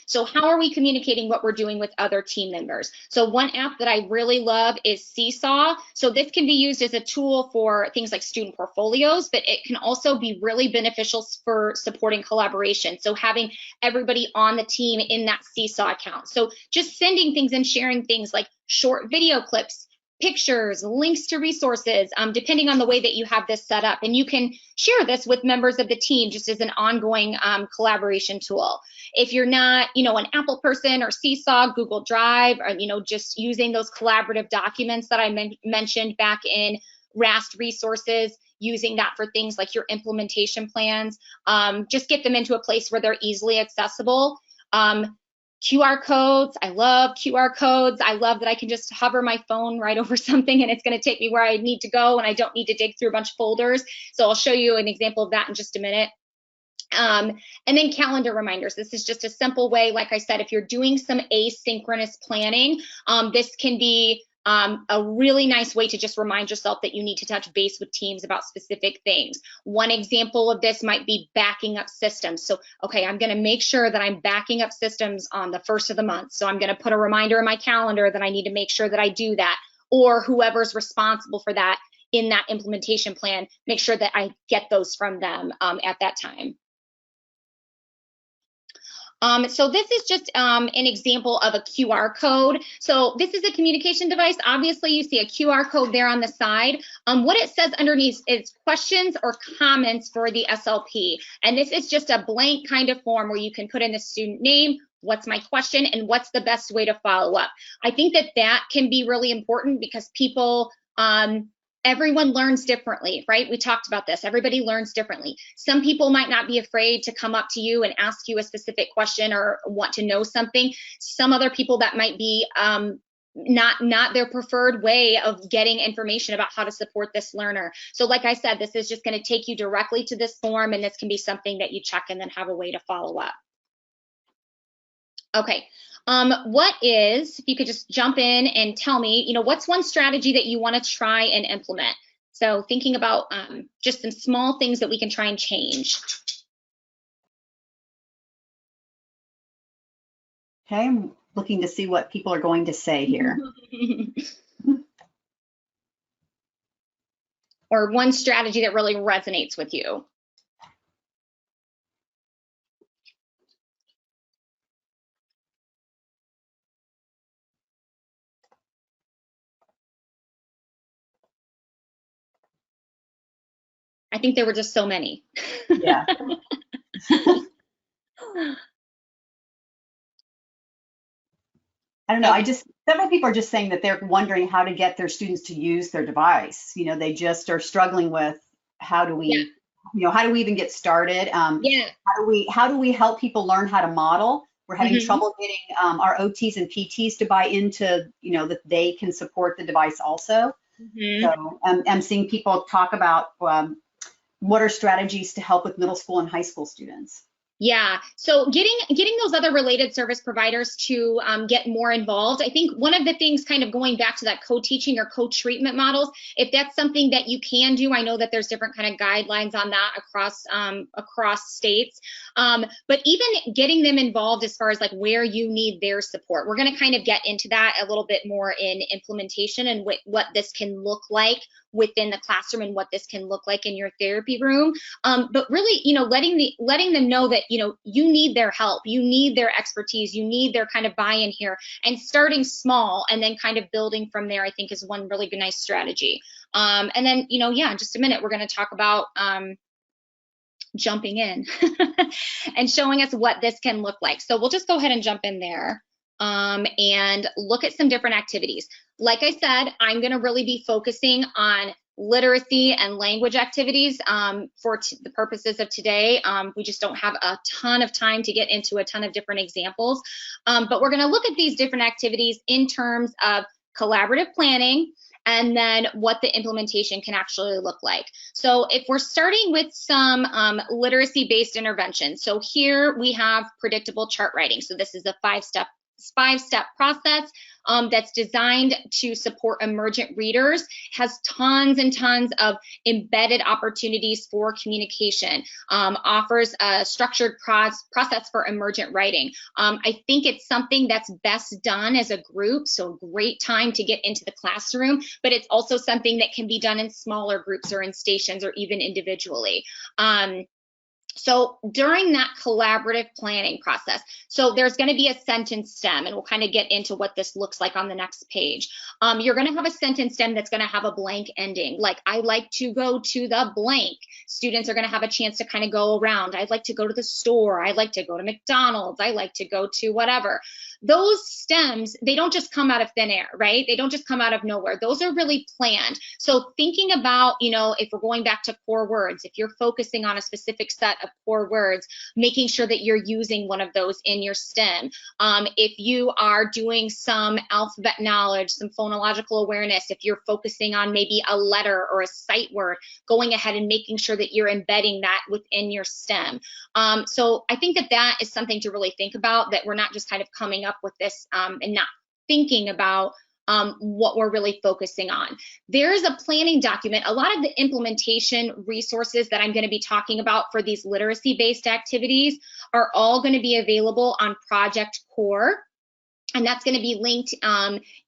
So how are we communicating what we're doing with other team members? So one app that I really love is Seesaw. So this can be used as a tool for things like student portfolios, but it can also be really beneficial for supporting collaboration. So having everybody on the team in that Seesaw account. So just sending things and sharing things like short video clips, pictures, links to resources, depending on the way that you have this set up. And you can share this with members of the team just as an ongoing collaboration tool. If you're not, you know, an Apple person or Seesaw, Google Drive, or, you know, just using those collaborative documents that I mentioned back in RAST Resources, using that for things like your implementation plans, just get them into a place where they're easily accessible. QR codes, I love QR codes. I love that I can just hover my phone right over something and it's going to take me where I need to go and I don't need to dig through a bunch of folders. So I'll show you an example of that in just a minute. And then calendar reminders. This is just a simple way, like I said, if you're doing some asynchronous planning, this can be a really nice way to just remind yourself that you need to touch base with teams about specific things. One example of this might be backing up systems. So, okay, I'm going to make sure that I'm backing up systems on the 1st of the month. So I'm going to put a reminder in my calendar that I need to make sure that I do that, or whoever's responsible for that in that implementation plan, make sure that I get those from them at that time. So this is just an example of a QR code. So this is a communication device. Obviously, you see a QR code there on the side. What it says underneath is questions or comments for the SLP. And this is just a blank kind of form where you can put in the student name, what's my question, and what's the best way to follow up. I think that that can be really important because people, everyone learns differently, right? We talked about this. Everybody learns differently. Some people might not be afraid to come up to you and ask you a specific question or want to know something. Some other people, that might be not their preferred way of getting information about how to support this learner. So like I said, this is just going to take you directly to this form, and this can be something that you check and then have a way to follow up. Okay. If you could just jump in and tell me, you know, what's one strategy that you want to try and implement? So thinking about just some small things that we can try and change. Okay, I'm looking to see what people are going to say here. Or one strategy that really resonates with you. I think there were just so many. Yeah. I don't know. Several people are just saying that they're wondering how to get their students to use their device. You know, they just are struggling with how do we, you know, how do we even get started? How do we help people learn how to model? We're having trouble getting our OTs and PTs to buy into, you know, that they can support the device also. So I'm seeing people talk about what are strategies to help with middle school and high school students. Yeah, so getting those other related service providers to get more involved. I think one of the things, kind of going back to that co-teaching or co-treatment models, if that's something that you can do, I know that there's different kind of guidelines on that across states. But even getting them involved as far as like where you need their support, we're going to kind of get into that a little bit more in implementation and what this can look like within the classroom and what this can look like in your therapy room. But really, letting them know that, you need their help, you need their expertise, you need their kind of buy-in here, and starting small and then kind of building from there, I think is one really good, nice strategy. And then, yeah, in just a minute, we're going to talk about jumping in and showing us what this can look like. So we'll just go ahead and jump in there and look at some different activities. Like I said, I'm going to really be focusing on literacy and language activities for the purposes of today. We just don't have a ton of time to get into a ton of different examples, but we're going to look at these different activities in terms of collaborative planning and then what the implementation can actually look like. So if we're starting with some literacy-based interventions, so here we have predictable chart writing. So this is a five-step process that's designed to support emergent readers, has tons and tons of embedded opportunities for communication, offers a structured process for emergent writing. I think it's something that's best done as a group, so great time to get into the classroom, but it's also something that can be done in smaller groups or in stations or even individually. So during that collaborative planning process, so there's going to be a sentence stem, and we'll kind of get into what this looks like on the next page. You're going to have a sentence stem that's going to have a blank ending, like I like to go to the blank. Students are going to have a chance to kind of go around. I'd like to go to the store. I'd like to go to McDonald's. I like to go to whatever. Those stems, they don't just come out of thin air, right? They don't just come out of nowhere. Those are really planned. So thinking about, if we're going back to core words, if you're focusing on a specific set of core words, making sure that you're using one of those in your stem. If you are doing some alphabet knowledge, some phonological awareness, if you're focusing on maybe a letter or a sight word, going ahead and making sure that you're embedding that within your stem. So I think that is something to really think about, that we're not just kind of coming up with this and not thinking about what we're really focusing on. There's a planning document. A lot of the implementation resources that I'm going to be talking about for these literacy-based activities are all going to be available on Project Core. And that's going to be linked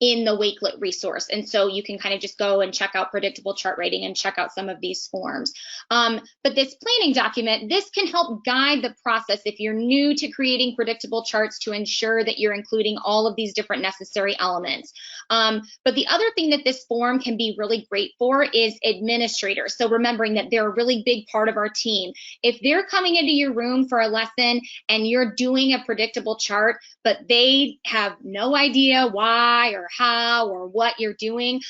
in the Wakelet resource. And so you can kind of just go and check out predictable chart writing and check out some of these forms. But this planning document, this can help guide the process if you're new to creating predictable charts, to ensure that you're including all of these different necessary elements. But the other thing that this form can be really great for is administrators. So remembering that they're a really big part of our team. If they're coming into your room for a lesson and you're doing a predictable chart, but they have no idea why or how or what you're doing,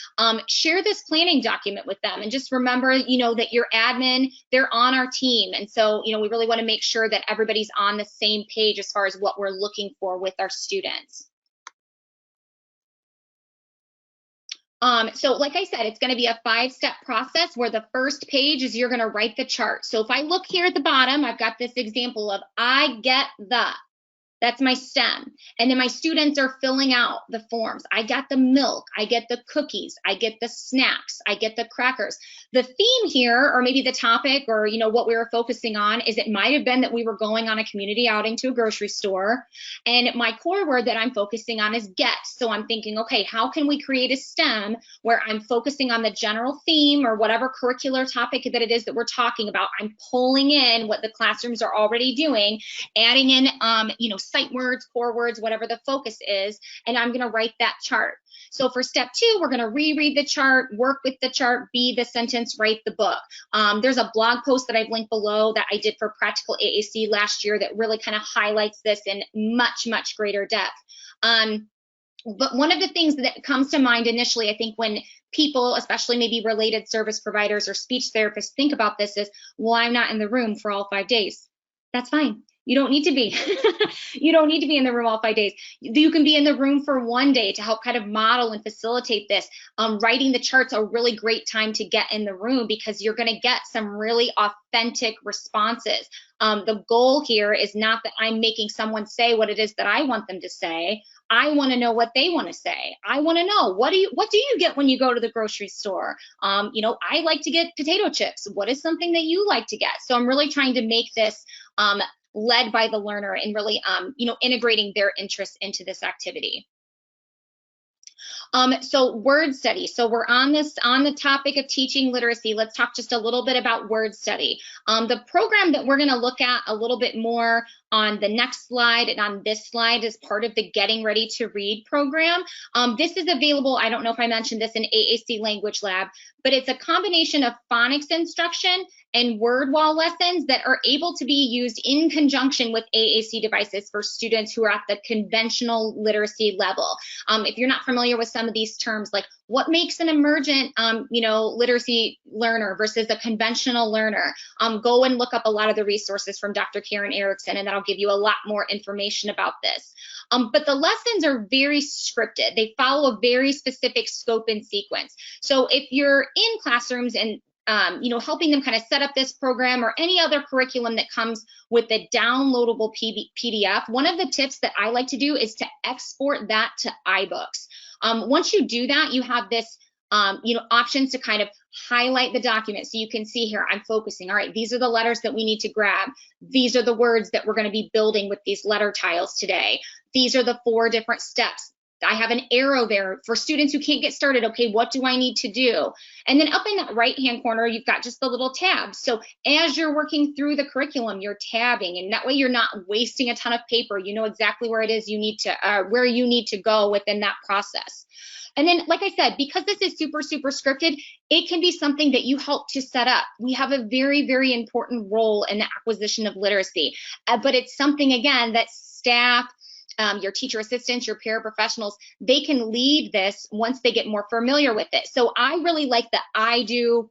share this planning document with them, and just remember, that your admin, they're on our team. And so, we really want to make sure that everybody's on the same page as far as what we're looking for with our students. So like I said, it's going to be a 5-step process where the first page is you're going to write the chart. So if I look here at the bottom, I've got this example of I get the. That's my stem. And then my students are filling out the forms. I got the milk, I get the cookies, I get the snacks, I get the crackers. The theme here, or maybe the topic, or what we were focusing on, is it might have been that we were going on a community outing to a grocery store, and my core word that I'm focusing on is get. So I'm thinking, okay, how can we create a stem where I'm focusing on the general theme or whatever curricular topic that it is that we're talking about. I'm pulling in what the classrooms are already doing, adding in sight words, core words, whatever the focus is, and I'm going to write that chart. So for step 2, we're going to reread the chart, work with the chart, be the sentence, write the book. There's a blog post that I've linked below that I did for Practical AAC last year that really kind of highlights this in much, much greater depth. But one of the things that comes to mind initially, I think, when people, especially maybe related service providers or speech therapists, think about this is, well, I'm not in the room for all 5 days. That's fine. You don't need to be. You don't need to be in the room all 5 days. You can be in the room for 1 day to help kind of model and facilitate this. Writing the charts are a really great time to get in the room because you're going to get some really authentic responses. The goal here is not that I'm making someone say what it is that I want them to say. I want to know what they want to say. I want to know what do you get when you go to the grocery store? You know, I like to get potato chips. What is something that you like to get? So I'm really trying to make this led by the learner and really, you know, integrating their interests into this activity. So word study. So we're on the topic of teaching literacy. Let's talk just a little bit about word study. The program that we're going to look at a little bit more on the next slide and on this slide is part of the Getting Ready to Read program. This is available, I don't know if I mentioned this in AAC Language Lab, but it's a combination of phonics instruction and word wall lessons that are able to be used in conjunction with AAC devices for students who are at the conventional literacy level. If you're not familiar with some of these terms, like what makes an emergent, you know, literacy learner versus a conventional learner, go and look up a lot of the resources from Dr. Karen Erickson, and that'll give you a lot more information about this. But the lessons are very scripted. They follow a very specific scope and sequence. So if you're in classrooms and you know, helping them kind of set up this program or any other curriculum that comes with the downloadable PDF, one of the tips that I like to do is to export that to iBooks. Once you do that, you have this, you know, options to kind of highlight the document. So you can see here, I'm focusing. All right, these are the letters that we need to grab. These are the words that we're going to be building with these letter tiles today. These are the 4 different steps. I have an arrow there for students who can't get started. Okay, what do I need to do? And then up in that right-hand corner, you've got just the little tabs. So as you're working through the curriculum, you're tabbing, and that way you're not wasting a ton of paper. You know exactly where it is you need to, where you need to go within that process. And then, like I said, because this is super, super scripted, it can be something that you help to set up. We have a very, very important role in the acquisition of literacy, but it's something, again, that staff, your teacher assistants, your paraprofessionals, they can lead this once they get more familiar with it. So I really like the I do,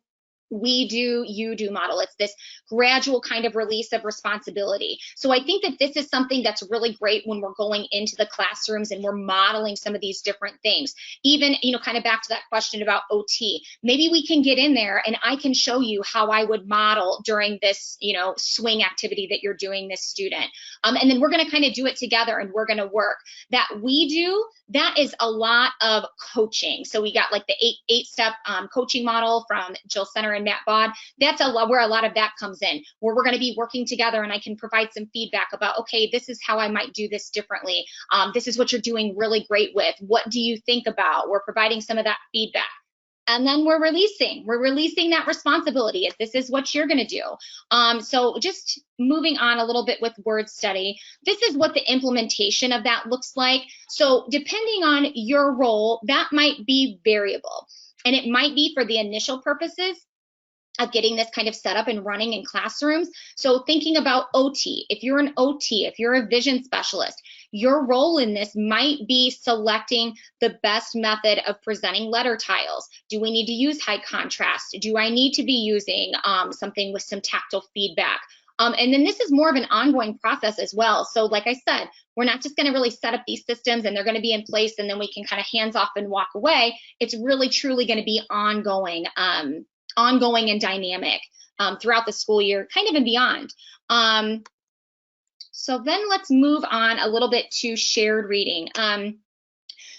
we do, you do model. It's this gradual kind of release of responsibility. So I think that this is something that's really great when we're going into the classrooms and we're modeling some of these different things. Even, you know, kind of back to that question about OT, maybe we can get in there and I can show you how I would model during this, you know, swing activity that you're doing this student. And then we're going to kind of do it together and we're going to work. That we do, that is a lot of coaching. So we got like the eight-step coaching model from Jill Center and Matt Bod. That's where a lot of that comes in, where we're going to be working together and I can provide some feedback about, okay, this is how I might do this differently. This is what you're doing really great with. What do you think about? We're providing some of that feedback. And then we're releasing that responsibility. This is what you're going to do. So just moving on a little bit with word study, this is what the implementation of that looks like. So depending on your role, that might be variable. And it might be for the initial purposes of getting this kind of set up and running in classrooms. So thinking about OT, if you're an OT, if you're a vision specialist, your role in this might be selecting the best method of presenting letter tiles. Do we need to use high contrast? Do I need to be using something with some tactile feedback? And then this is more of an ongoing process as well. So like I said, we're not just going to really set up these systems and they're going to be in place and then we can kind of hands off and walk away. It's really truly going to be ongoing and dynamic throughout the school year, kind of and beyond. So then let's move on a little bit to shared reading.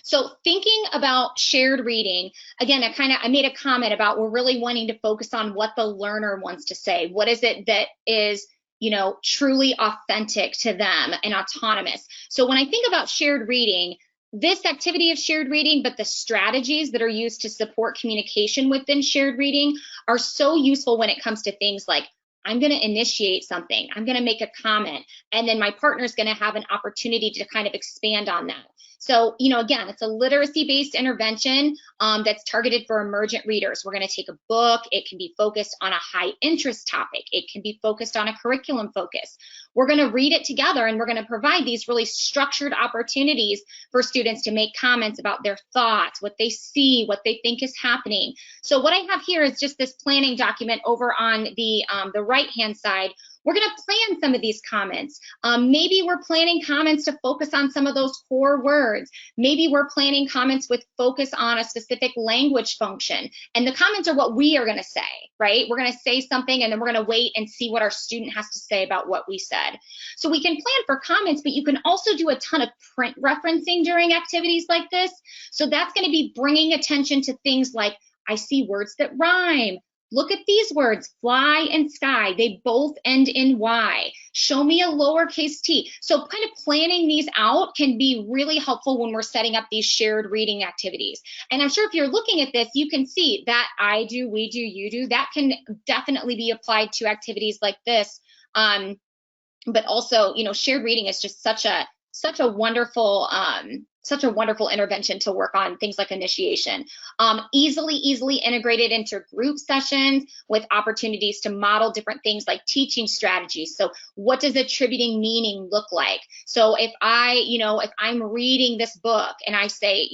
So thinking about shared reading, again, I made a comment about we're really wanting to focus on what the learner wants to say. What is it that is, you know, truly authentic to them and autonomous? So when I think about shared reading, this activity of shared reading, but the strategies that are used to support communication within shared reading are so useful when it comes to things like, I'm going to initiate something, I'm going to make a comment, and then my partner is going to have an opportunity to kind of expand on that. So, you know, again, it's a literacy-based intervention that's targeted for emergent readers. We're going to take a book. It can be focused on a high interest topic. It can be focused on a curriculum focus. We're going to read it together and we're going to provide these really structured opportunities for students to make comments about their thoughts, what they see, what they think is happening. So what I have here is just this planning document over on the right-hand side we're going to plan some of these comments. Maybe we're planning comments to focus on some of those core words. Maybe we're planning comments with focus on a specific language function. And the comments are what we are going to say, right? We're going to say something and then we're going to wait and see what our student has to say about what we said. So we can plan for comments, but you can also do a ton of print referencing during activities like this. So that's going to be bringing attention to things like, I see words that rhyme. Look at these words, fly and sky. They both end in Y. Show me a lowercase t. So kind of planning these out can be really helpful when we're setting up these shared reading activities. And I'm sure if you're looking at this, you can see that I do, we do, you do. That can definitely be applied to activities like this. But also, you know, shared reading is just such a wonderful intervention to work on things like initiation. Easily integrated into group sessions with opportunities to model different things like teaching strategies. So what does attributing meaning look like? So if I'm reading this book and I say,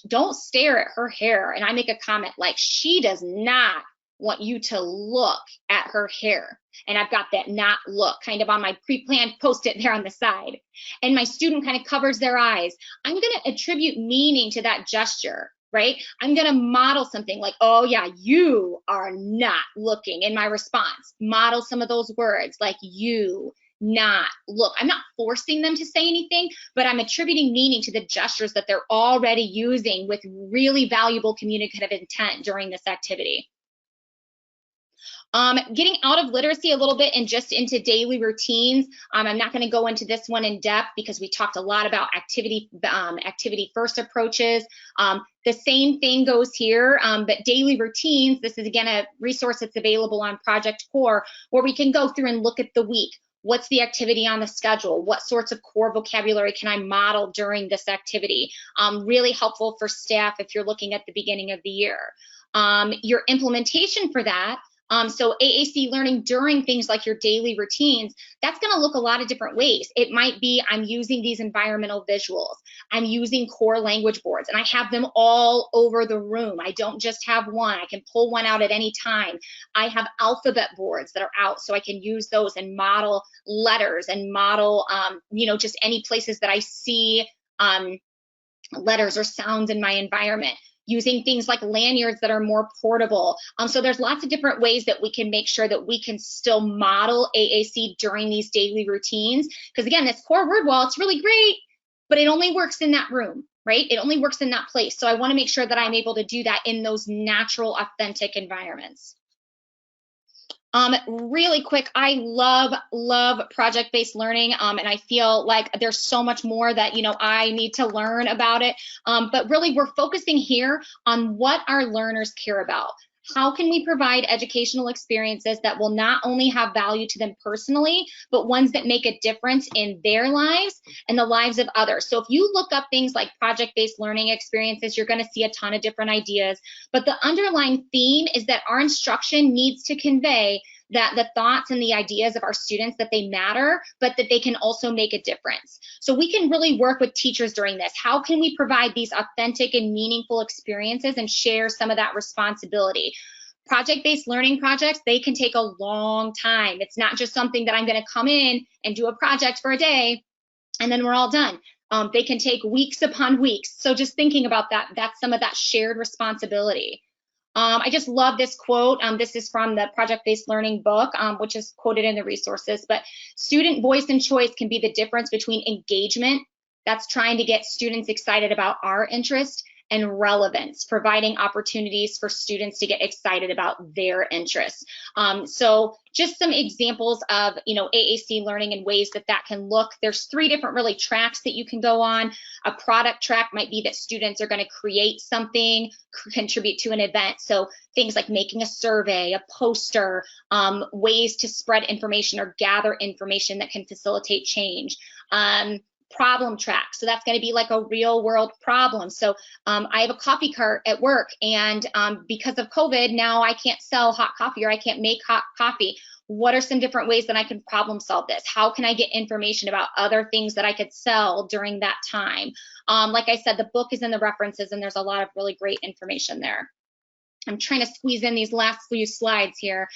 don't stare at her hair, and I make a comment like, she does not want you to look at her hair. And I've got that not look kind of on my pre-planned post-it there on the side. And my student kind of covers their eyes. I'm going to attribute meaning to that gesture, right? I'm going to model something like, oh yeah, you are not looking in my response. Model some of those words like you, not, look. I'm not forcing them to say anything, but I'm attributing meaning to the gestures that they're already using with really valuable communicative intent during this activity. Getting out of literacy a little bit and just into daily routines. I'm not going to go into this one in depth because we talked a lot about activity first approaches. The same thing goes here, but daily routines, this is again a resource that's available on Project Core, where we can go through and look at the week. What's the activity on the schedule? What sorts of core vocabulary can I model during this activity? Really helpful for staff if you're looking at the beginning of the year. Your implementation for that, so AAC learning during things like your daily routines, that's going to look a lot of different ways. It might be I'm using these environmental visuals. I'm using core language boards, and I have them all over the room. I don't just have one. I can pull one out at any time. I have alphabet boards that are out, so I can use those and model letters and model, just any places that I see letters or sounds in my environment. Using things like lanyards that are more portable. So there's lots of different ways that we can make sure that we can still model AAC during these daily routines. Because again, this core word wall, it's really great, but it only works in that room, right? It only works in that place. So I want to make sure that I'm able to do that in those natural, authentic environments. Really quick, I love project-based learning, and I feel like there's so much more that I need to learn about it. But really, we're focusing here on what our learners care about. How can we provide educational experiences that will not only have value to them personally, but ones that make a difference in their lives and the lives of others? So if you look up things like project-based learning experiences, you're going to see a ton of different ideas. But the underlying theme is that our instruction needs to convey that the thoughts and the ideas of our students, that they matter, but that they can also make a difference. So we can really work with teachers during this. How can we provide these authentic and meaningful experiences and share some of that responsibility? Project-based learning projects, they can take a long time. It's not just something that I'm going to come in and do a project for a day and then we're all done. They can take weeks upon weeks. So just thinking about that, that's some of that shared responsibility. I just love this quote. This is from the Project-Based Learning book, which is quoted in the resources, but student voice and choice can be the difference between engagement, that's trying to get students excited about our interest, and relevance, providing opportunities for students to get excited about their interests. So just some examples of AAC learning and ways that can look. There's 3 different really tracks that you can go on. A product track might be that students are going to create something, contribute to an event. So things like making a survey, a poster, ways to spread information or gather information that can facilitate change. Problem track, so that's going to be like a real world problem. So I have a coffee cart at work, and because of COVID now I can't sell hot coffee, or I can't make hot coffee. What are some different ways that I can problem solve this? How can I get information about other things that I could sell during that time? Like I said, the book is in the references and there's a lot of really great information there. I'm trying to squeeze in these last few slides here.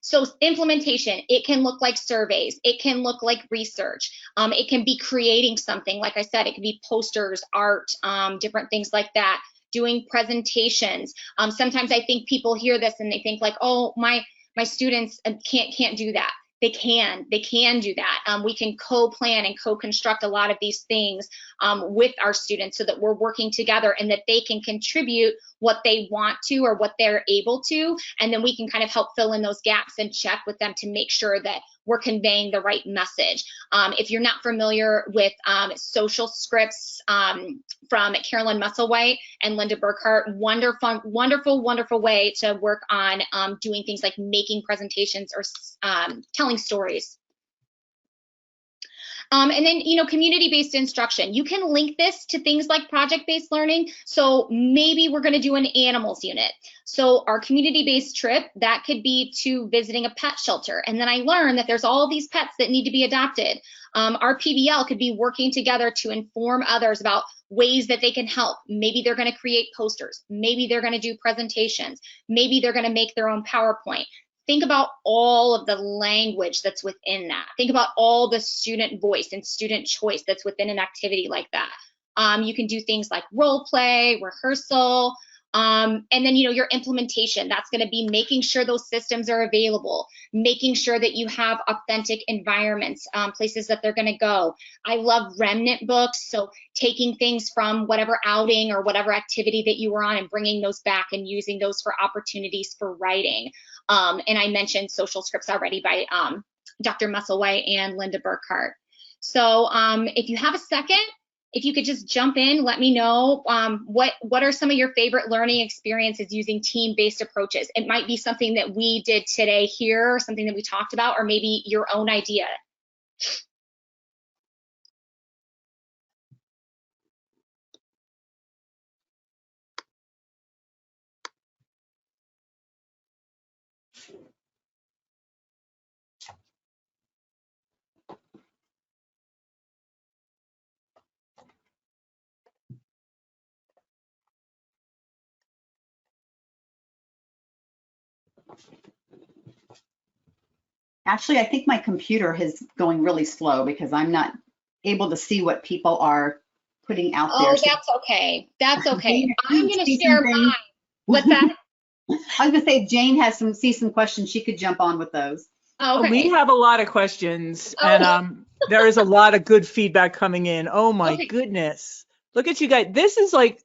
So implementation, it can look like surveys. It can look like research. It can be creating something. Like I said, it can be posters, art, different things like that. Doing presentations. Sometimes I think people hear this and they think like, oh, my students can't do that. They can do that. We can co-plan and co-construct a lot of these things with our students so that we're working together and that they can contribute what they want to or what they're able to, and then we can kind of help fill in those gaps and check with them to make sure that we're conveying the right message. If you're not familiar with social scripts from Carolyn Musselwhite and Linda Burkhart, wonderful way to work on doing things like making presentations or telling stories. And then, community-based instruction. You can link this to things like project-based learning. So maybe we're going to do an animals unit. So our community-based trip, that could be to visiting a pet shelter. And then I learned that there's all these pets that need to be adopted. Our PBL could be working together to inform others about ways that they can help. Maybe they're going to create posters. Maybe they're going to do presentations. Maybe they're going to make their own PowerPoint. Think about all of the language that's within that. Think about all the student voice and student choice that's within an activity like that. You can do things like role play, rehearsal, and then, your implementation. That's going to be making sure those systems are available, making sure that you have authentic environments, places that they're going to go. I love Remnant Books, so taking things from whatever outing or whatever activity that you were on and bringing those back and using those for opportunities for writing. And I mentioned social scripts already by Dr. Musselwhite and Linda Burkhart. So if you have a second, if you could just jump in, let me know what are some of your favorite learning experiences using team-based approaches. It might be something that we did today here, or something that we talked about, or maybe your own idea. Actually, I think my computer is going really slow because I'm not able to see what people are putting out there. Oh, that's okay. That's okay. I'm going to share mine. What's that? I was going to say, if Jane has some questions, she could jump on with those. Okay. We have a lot of questions, and there is a lot of good feedback coming in. Oh my goodness. Look at you guys. This is like,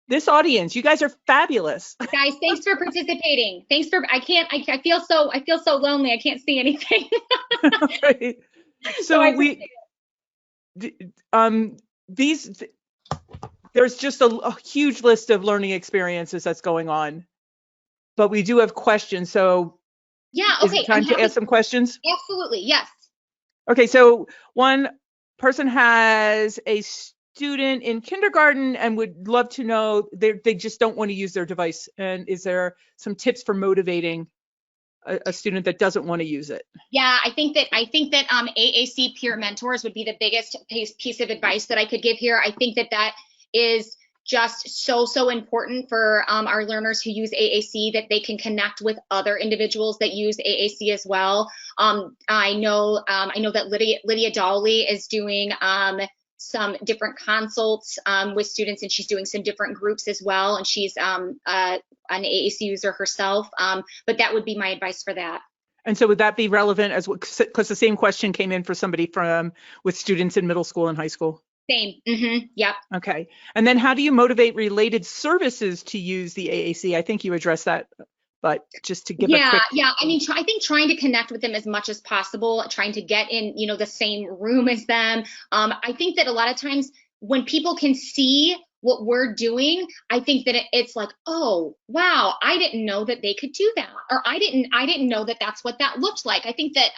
this audience, you guys are fabulous. Guys, thanks for participating. Thanks for, I feel so lonely. I can't see anything. Right. So there's just a huge list of learning experiences that's going on, but we do have questions. So yeah, okay. Is it time to ask some questions? Absolutely, yes. Okay, so one person has a student in kindergarten and would love to know they just don't want to use their device. And is there some tips for motivating a student that doesn't want to use it? Yeah, I think that AAC peer mentors would be the biggest piece of advice that I could give here. I think that is just so important for our learners who use AAC, that they can connect with other individuals that use AAC as well. I know that Lydia Dowley is doing some different consults with students, and she's doing some different groups as well, and she's an AAC user herself, but that would be my advice for that. And so would that be relevant as well, because the same question came in for somebody with students in middle school and high school? Same. Yep. Okay. And then how do you motivate related services to use the AAC? I think you addressed that, but just to give a quick... Yeah. I mean, I think trying to connect with them as much as possible, trying to get in, the same room as them. I think that a lot of times when people can see what we're doing, I think that it's like, oh, wow, I didn't know that they could do that. Or I didn't know that that's what that looked like. I think that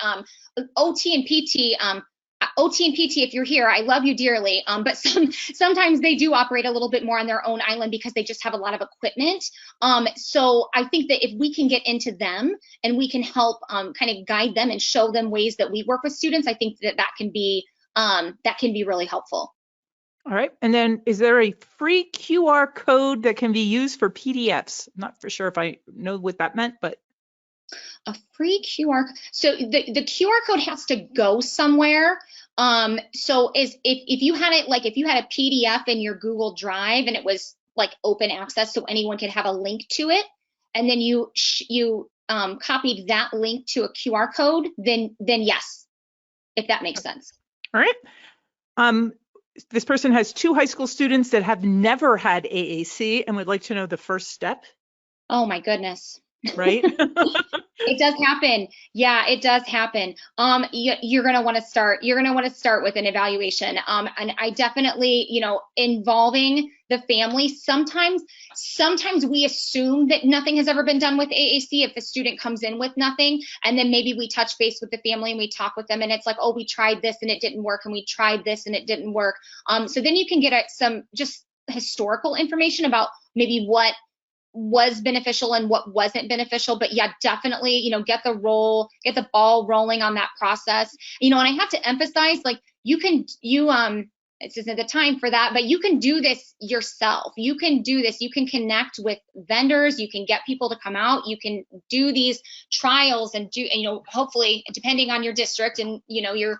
OT and PT, if you're here, I love you dearly, but sometimes they do operate a little bit more on their own island because they just have a lot of equipment. So I think that if we can get into them and we can help kind of guide them and show them ways that we work with students, I think that can be really helpful. All right. And then is there a free QR code that can be used for PDFs? I'm not for sure if I know what that meant, but. A free QR. So the QR code has to go somewhere. So if you had it, like if you had a PDF in your Google Drive and it was like open access so anyone could have a link to it, and then you copied that link to a QR code, then yes, if that makes sense. All right. This person has 2 high school students that have never had AAC and would like to know the first step. Oh my goodness. Right? It does happen. Yeah, it does happen. You're going to want to start with an evaluation. And I definitely, involving the family. Sometimes we assume that nothing has ever been done with AAC if a student comes in with nothing, and then maybe we touch base with the family and we talk with them and it's like, oh, we tried this and it didn't work, and we tried this and it didn't work. So then you can get at some just historical information about maybe what was beneficial and what wasn't beneficial. But yeah, definitely, get the ball rolling on that process. And I have to emphasize, like, this isn't the time for that, but you can do this yourself. You can do this. You can connect with vendors. You can get people to come out. You can do these trials and hopefully, depending on your district and, your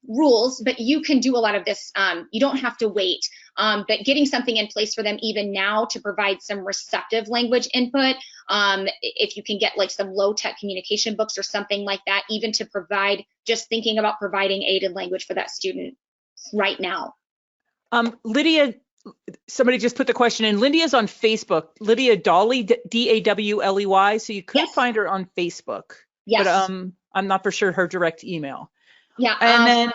rules, but you can do a lot of this. You don't have to wait, but getting something in place for them even now to provide some receptive language input. If you can get like some low-tech communication books or something like that, even to provide, just thinking about providing aided language for that student right now. Lydia, somebody just put the question in. Lydia's on Facebook. Lydia Dawley, Dawley. So you could find her on Facebook. Yes. But I'm not for sure her direct email. Yeah. And then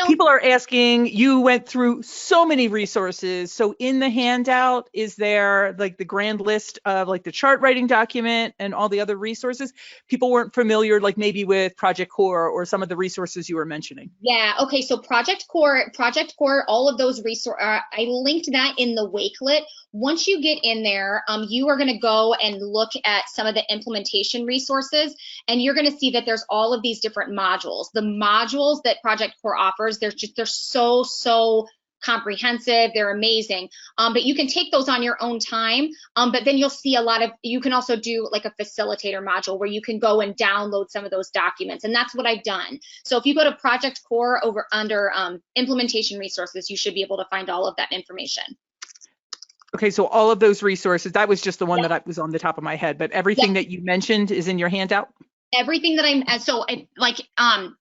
people are asking, you went through so many resources. So in the handout, is there like the grand list of like the chart writing document and all the other resources? People weren't familiar, like maybe with Project Core or some of the resources you were mentioning. Yeah. Okay. So Project Core, all of those resources, I linked that in the Wakelet. Once you get in there, you are going to go and look at some of the implementation resources, and you're going to see that there's all of these different modules. The modules that Project Core offers, they're so comprehensive. They're amazing. But you can take those on your own time. But then you'll see you can also do like a facilitator module where you can go and download some of those documents. And that's what I've done. So if you go to Project Core under implementation resources, you should be able to find all of that information. Okay, so all of those resources, that was just the one that was on the top of my head, but everything that you mentioned is in your handout? Everything that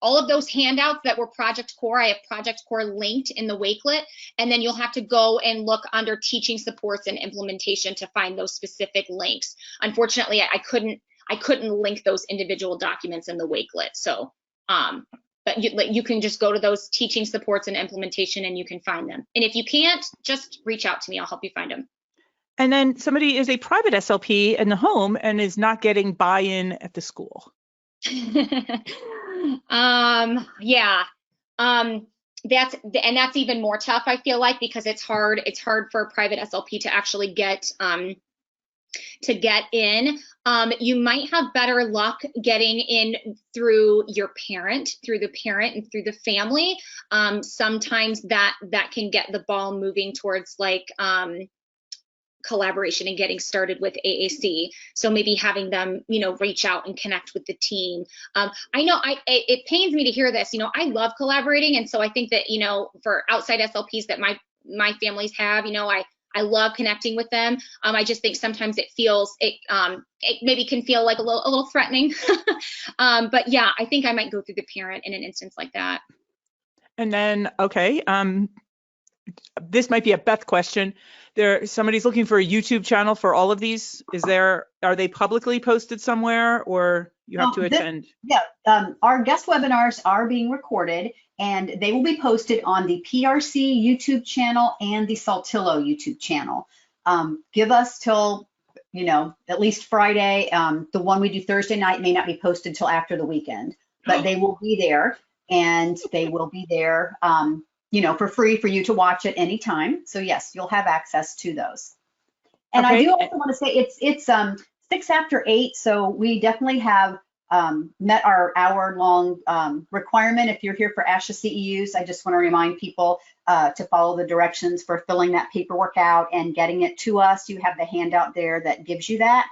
all of those handouts that were Project Core, I have Project Core linked in the Wakelet, and then you'll have to go and look under teaching supports and implementation to find those specific links. Unfortunately, I couldn't link those individual documents in the Wakelet. So, but you can just go to those teaching supports and implementation and you can find them. And if you can't, just reach out to me. I'll help you find them. And then somebody is a private SLP in the home and is not getting buy-in at the school. That's even more tough, I feel like, because it's hard for a private SLP to actually get in. You might have better luck getting in through the parent and through the family. Sometimes that can get the ball moving towards like collaboration and getting started with AAC. So maybe having them, reach out and connect with the team. I know it pains me to hear this. I love collaborating, and so I think that for outside SLPs that my families have, I love connecting with them. I just think sometimes it maybe can feel like a little threatening. But yeah, I think I might go through the parent in an instance like that. And then, okay, this might be a Beth question. Somebody's looking for a YouTube channel for all of these. Are they publicly posted somewhere, or you have to attend? Our guest webinars are being recorded, and they will be posted on the PRC YouTube channel and the Saltillo YouTube channel. Give us till, at least Friday. The one we do Thursday night may not be posted till after the weekend, but they will be there, and they will be there, for free for you to watch at any time. So yes, you'll have access to those. And okay. I do also want to say it's 6 after 8, so we definitely have met our hour-long requirement. If you're here for ASHA CEUs, I just want to remind people to follow the directions for filling that paperwork out and getting it to us. You have the handout there that gives you that.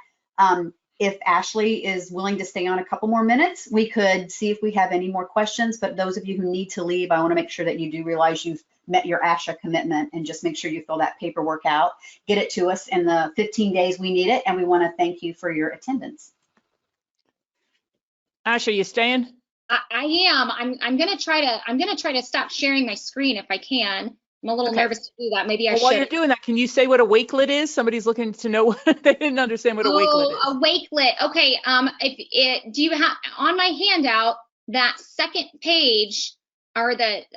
If Ashley is willing to stay on a couple more minutes, we could see if we have any more questions. But those of you who need to leave, I want to make sure that you do realize you've met your ASHA commitment, and just make sure you fill that paperwork out, get it to us in the 15 days we need it, and we want to thank you for your attendance. Ash, are you staying? I am. I'm gonna try to stop sharing my screen if I can. I'm a little nervous to do that. Maybe I should. While you're doing that, can you say what a wakelet is? Somebody's looking to know. They didn't understand what a wakelet is. A wakelet. Okay. Do you have on my handout that second page, or it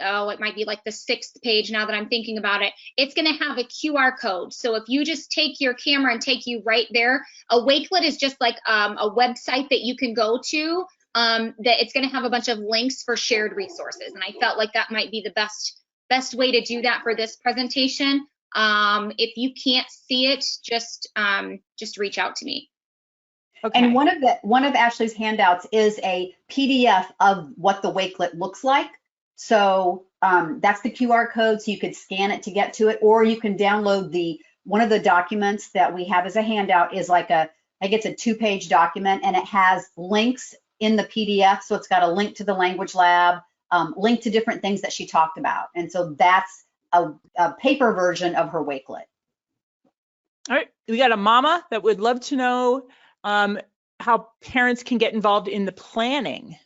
might be like the 6th page now that I'm thinking about it. It's going to have a QR code. So if you just take your camera and take you right there, a wakelet is just like a website that you can go to. That it's going to have a bunch of links for shared resources, and I felt like that might be the best way to do that for this presentation. If you can't see it, just reach out to me. Okay. And one of Ashley's handouts is a PDF of what the wakelet looks like. So that's the QR code, so you could scan it to get to it, or you can download one of the documents that we have as a handout is like I think it's a 2-page document, and it has links in the PDF. So it's got a link to the language lab, link to different things that she talked about. And so that's a paper version of her wakelet. All right, we got a mama that would love to know how parents can get involved in the planning.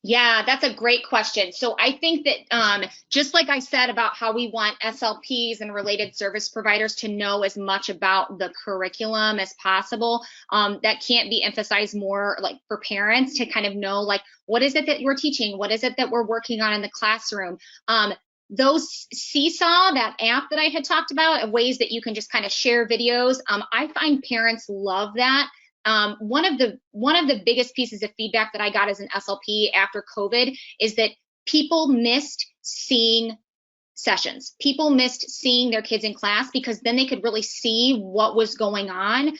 Yeah, that's a great question. So I think that just like I said about how we want SLPs and related service providers to know as much about the curriculum as possible, that can't be emphasized more, like for parents to kind of know, like, what is it that we're teaching? What is it that we're working on in the classroom? Those Seesaw, that app that I had talked about, of ways that you can just kind of share videos, I find parents love that. One of the biggest pieces of feedback that I got as an SLP after COVID is that people missed seeing sessions. People missed seeing their kids in class, because then they could really see what was going on,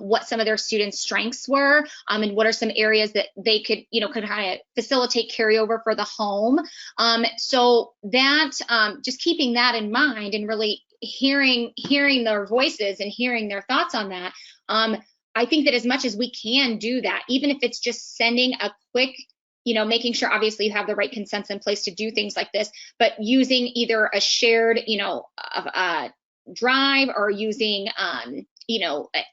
what some of their students' strengths were, and what are some areas that they could kind of facilitate carryover for the home. So that just keeping that in mind and really hearing their voices and hearing their thoughts on that. I think that as much as we can do that, even if it's just sending a quick, making sure obviously you have the right consents in place to do things like this, but using either a shared, drive, or using,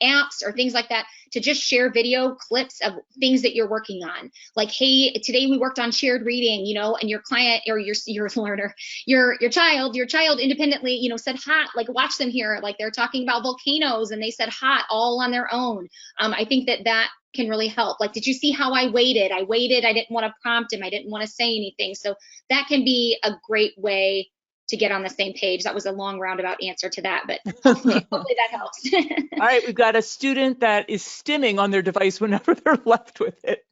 apps or things like that to just share video clips of things that you're working on. Like, hey, today we worked on shared reading, and your client or your learner, your child independently, said hot, like, watch them here. Like, they're talking about volcanoes and they said hot all on their own. I think that can really help. Like, did you see how I waited? I didn't want to prompt him. I didn't want to say anything. So that can be a great way to get on the same page. That was a long roundabout answer to that, but hopefully that helps. All right, we've got a student that is stimming on their device whenever they're left with it.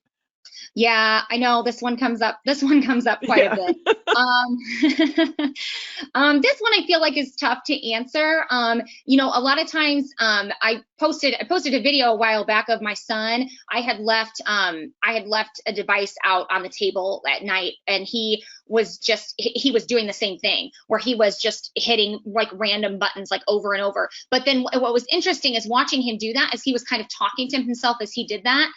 Yeah, I know this one comes up quite a bit. This one I feel like is tough to answer. A lot of times I posted a video a while back of my son. I had left a device out on the table at night, and he was doing the same thing, where he was just hitting like random buttons like over and over. But then what was interesting is watching him do that, as he was kind of talking to himself as he did that.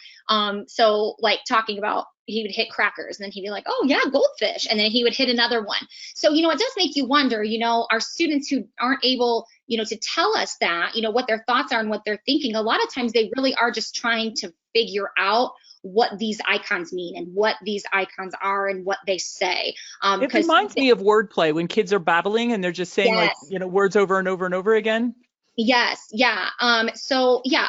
So like talking about, he would hit crackers, and then he'd be like, oh yeah, goldfish. And then he would hit another one. So, it does make you wonder, our students who aren't able, to tell us that, what their thoughts are and what they're thinking, a lot of times they really are just trying to figure out what these icons mean and what these icons are and what they say. It reminds me of wordplay when kids are babbling and they're just saying, yes, like, words over and over and over again. Yes. Yeah. So yeah,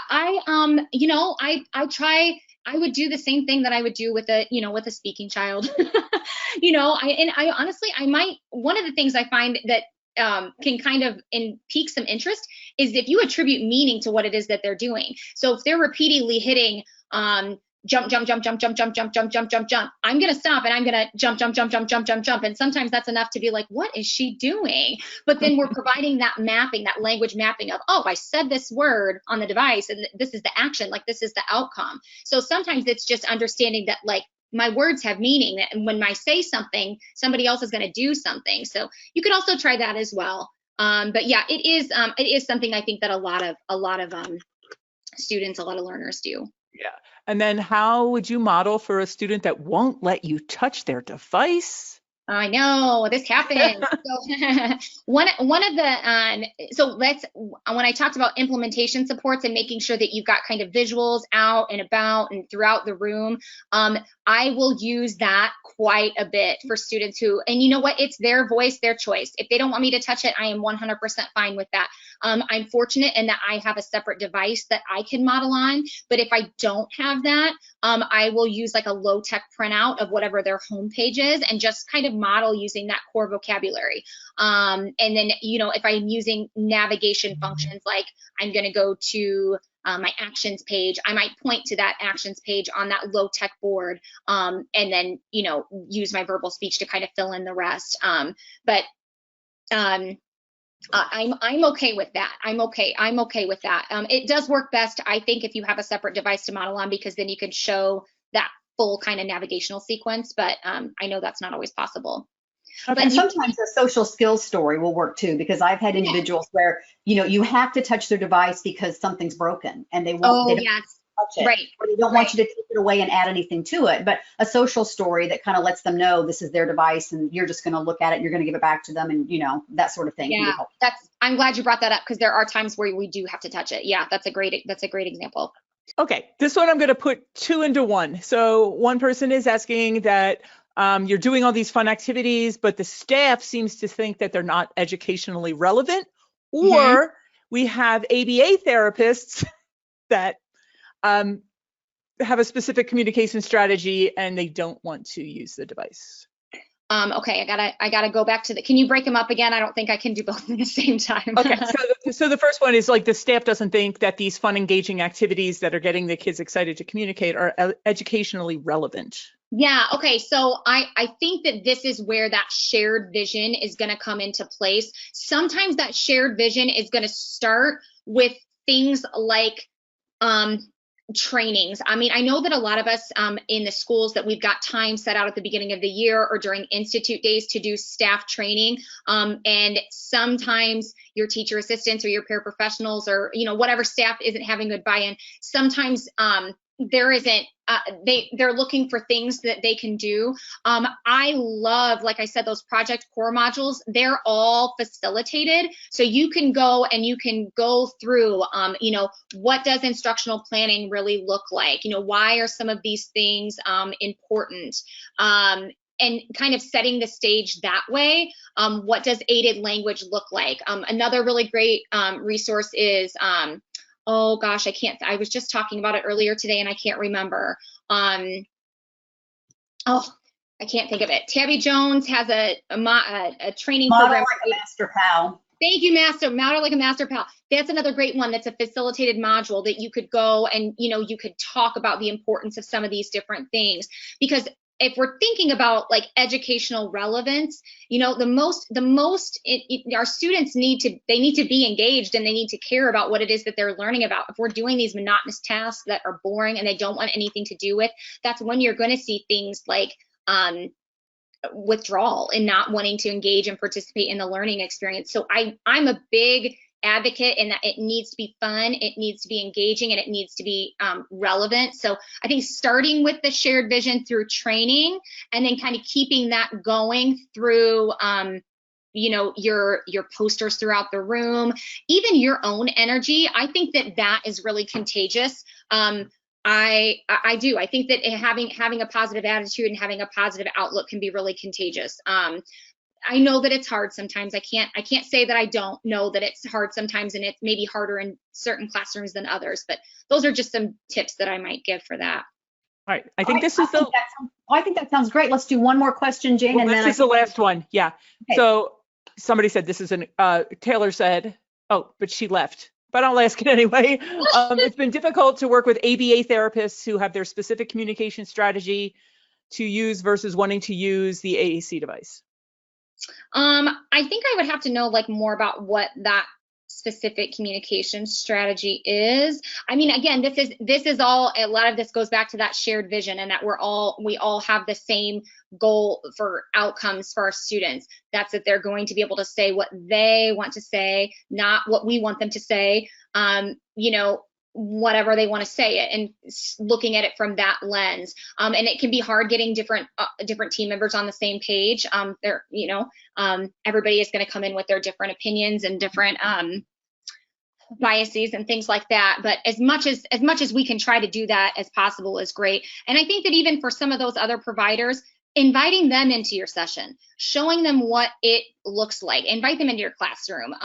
I would do the same thing that I would do with a speaking child. I honestly, one of the things I find that can kind of pique some interest is if you attribute meaning to what it is that they're doing. So if they're repeatedly hitting jump, jump, jump, jump, jump, jump, jump, jump, jump, jump, jump. I'm going to stop and I'm going to jump, jump, jump, jump, jump, jump, jump. And sometimes that's enough to be like, what is she doing? But then we're providing that mapping, that language mapping of, oh, I said this word on the device and this is the action, like this is the outcome. So sometimes it's just understanding that like my words have meaning, and when I say something, somebody else is going to do something. So you could also try that as well. But yeah, it is something I think that a lot of students, a lot of learners do. Yeah. And then how would you model for a student that won't let you touch their device? I know this happens. So one of the so when I talked about implementation supports and making sure that you've got kind of visuals out and about and throughout the room, I will use that quite a bit for students who, and you know what, it's their voice, their choice. If they don't want me to touch it, I am 100% fine with that. I'm fortunate in that I have a separate device that I can model on, but if I don't have that, I will use like a low-tech printout of whatever their homepage is and just kind of model using that core vocabulary. And then, you know, if I'm using navigation functions, like I'm going to go to my actions page, I might point to that actions page on that low-tech board, and then, you know, use my verbal speech to kind of fill in the rest. I'm okay with that. I'm okay with that. It does work best, I think, if you have a separate device to model on, because then you can show that full kind of navigational sequence. But I know that's not always possible. Okay. And sometimes a social skills story will work too, because I've had individuals where, you know, you have to touch their device because something's broken and they won't. They don't touch it, right. Or they don't want you to take it away and add anything to it. But a social story that kind of lets them know this is their device and you're just going to look at it and you're going to give it back to them, and you know, that sort of thing. Yeah, I'm glad you brought that up, because there are times where we do have to touch it. Yeah, that's a great example. Okay, this one I'm going to put 2 into 1. So one person is asking that you're doing all these fun activities, but the staff seems to think that they're not educationally relevant, or we have ABA therapists that have a specific communication strategy and they don't want to use the device. Okay, I gotta go back to the, can you break them up again? I don't think I can do both at the same time. Okay, so the first one is like the staff doesn't think that these fun, engaging activities that are getting the kids excited to communicate are educationally relevant. Yeah, okay, so I think that this is where that shared vision is gonna come into place. Sometimes that shared vision is gonna start with things like trainings. I mean, I know that a lot of us in the schools that we've got time set out at the beginning of the year or during institute days to do staff training. And sometimes your teacher assistants or your paraprofessionals or, you know, whatever staff isn't having good buy-in. Sometimes there isn't, they're looking for things that they can do. I love, like I said, those project core modules, they're all facilitated. So you can go and you can go through, you know, what does instructional planning really look like? You know, why are some of these things important? And kind of setting the stage that way. What does aided language look like? Another really great resource is, oh gosh, I was just talking about it earlier today and I can't remember. I can't think of it. Tabby Jones has a training program. Model like a Master Pal. Thank you, Model like a Master Pal. That's another great one. That's a facilitated module that you could go and, you know, you could talk about the importance of some of these different things. Because if we're thinking about like educational relevance, you know, our students need to be engaged and they need to care about what it is that they're learning about. If we're doing these monotonous tasks that are boring and they don't want anything to do with, that's when you're going to see things like withdrawal and not wanting to engage and participate in the learning experience. So I'm a big advocate in that it needs to be fun, it needs to be engaging, and it needs to be relevant. So I think starting with the shared vision through training and then kind of keeping that going through you know, your posters throughout the room, even your own energy, I think that is really contagious. I do. I think that having a positive attitude and having a positive outlook can be really contagious. I know that it's hard sometimes. I can't say that I don't know that it's hard sometimes, and it's maybe harder in certain classrooms than others, but those are just some tips that I might give for that. All right. I think I think that sounds great. Let's do one more question, Jane. Well, and this is the last one. Yeah. Okay. So somebody said this is Taylor said, oh, but she left. but I'll ask it anyway. It's been difficult to work with ABA therapists who have their specific communication strategy to use versus wanting to use the AAC device. I think I would have to know like more about what that specific communication strategy is. I mean, again, this is all, a lot of this goes back to that shared vision, and that we all have the same goal for outcomes for our students. That's that they're going to be able to say what they want to say, not what we want them to say. You know, whatever they want to say it, and looking at it from that lens. And it can be hard getting different team members on the same page. Everybody is going to come in with their different opinions and different biases and things like that. But as much as we can try to do that as possible is great. And I think that even for some of those other providers, inviting them into your session, showing them what it looks like, invite them into your classroom,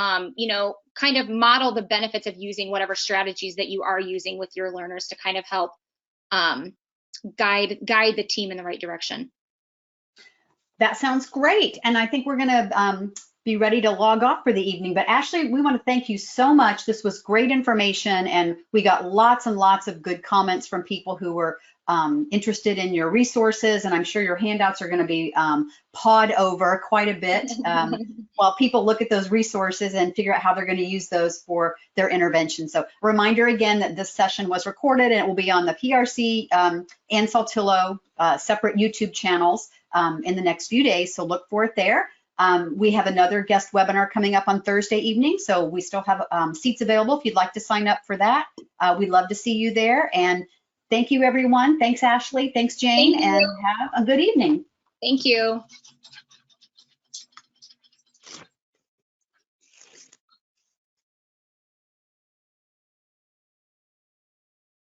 kind of model the benefits of using whatever strategies that you are using with your learners to kind of help guide the team in the right direction. That sounds great. And I think we're going to be ready to log off for the evening. But Ashley, we want to thank you so much. This was great information, and we got lots and lots of good comments from people who were interested in your resources, and I'm sure your handouts are going to be pawed over quite a bit while people look at those resources and figure out how they're going to use those for their intervention. So reminder again that this session was recorded, and it will be on the PRC and Saltillo separate YouTube channels in the next few days, so look for it there. We have another guest webinar coming up on Thursday evening, so we still have seats available if you'd like to sign up for that. We'd love to see you there. And thank you, everyone. Thanks, Ashley. Thanks, Jane. And have a good evening. Thank you.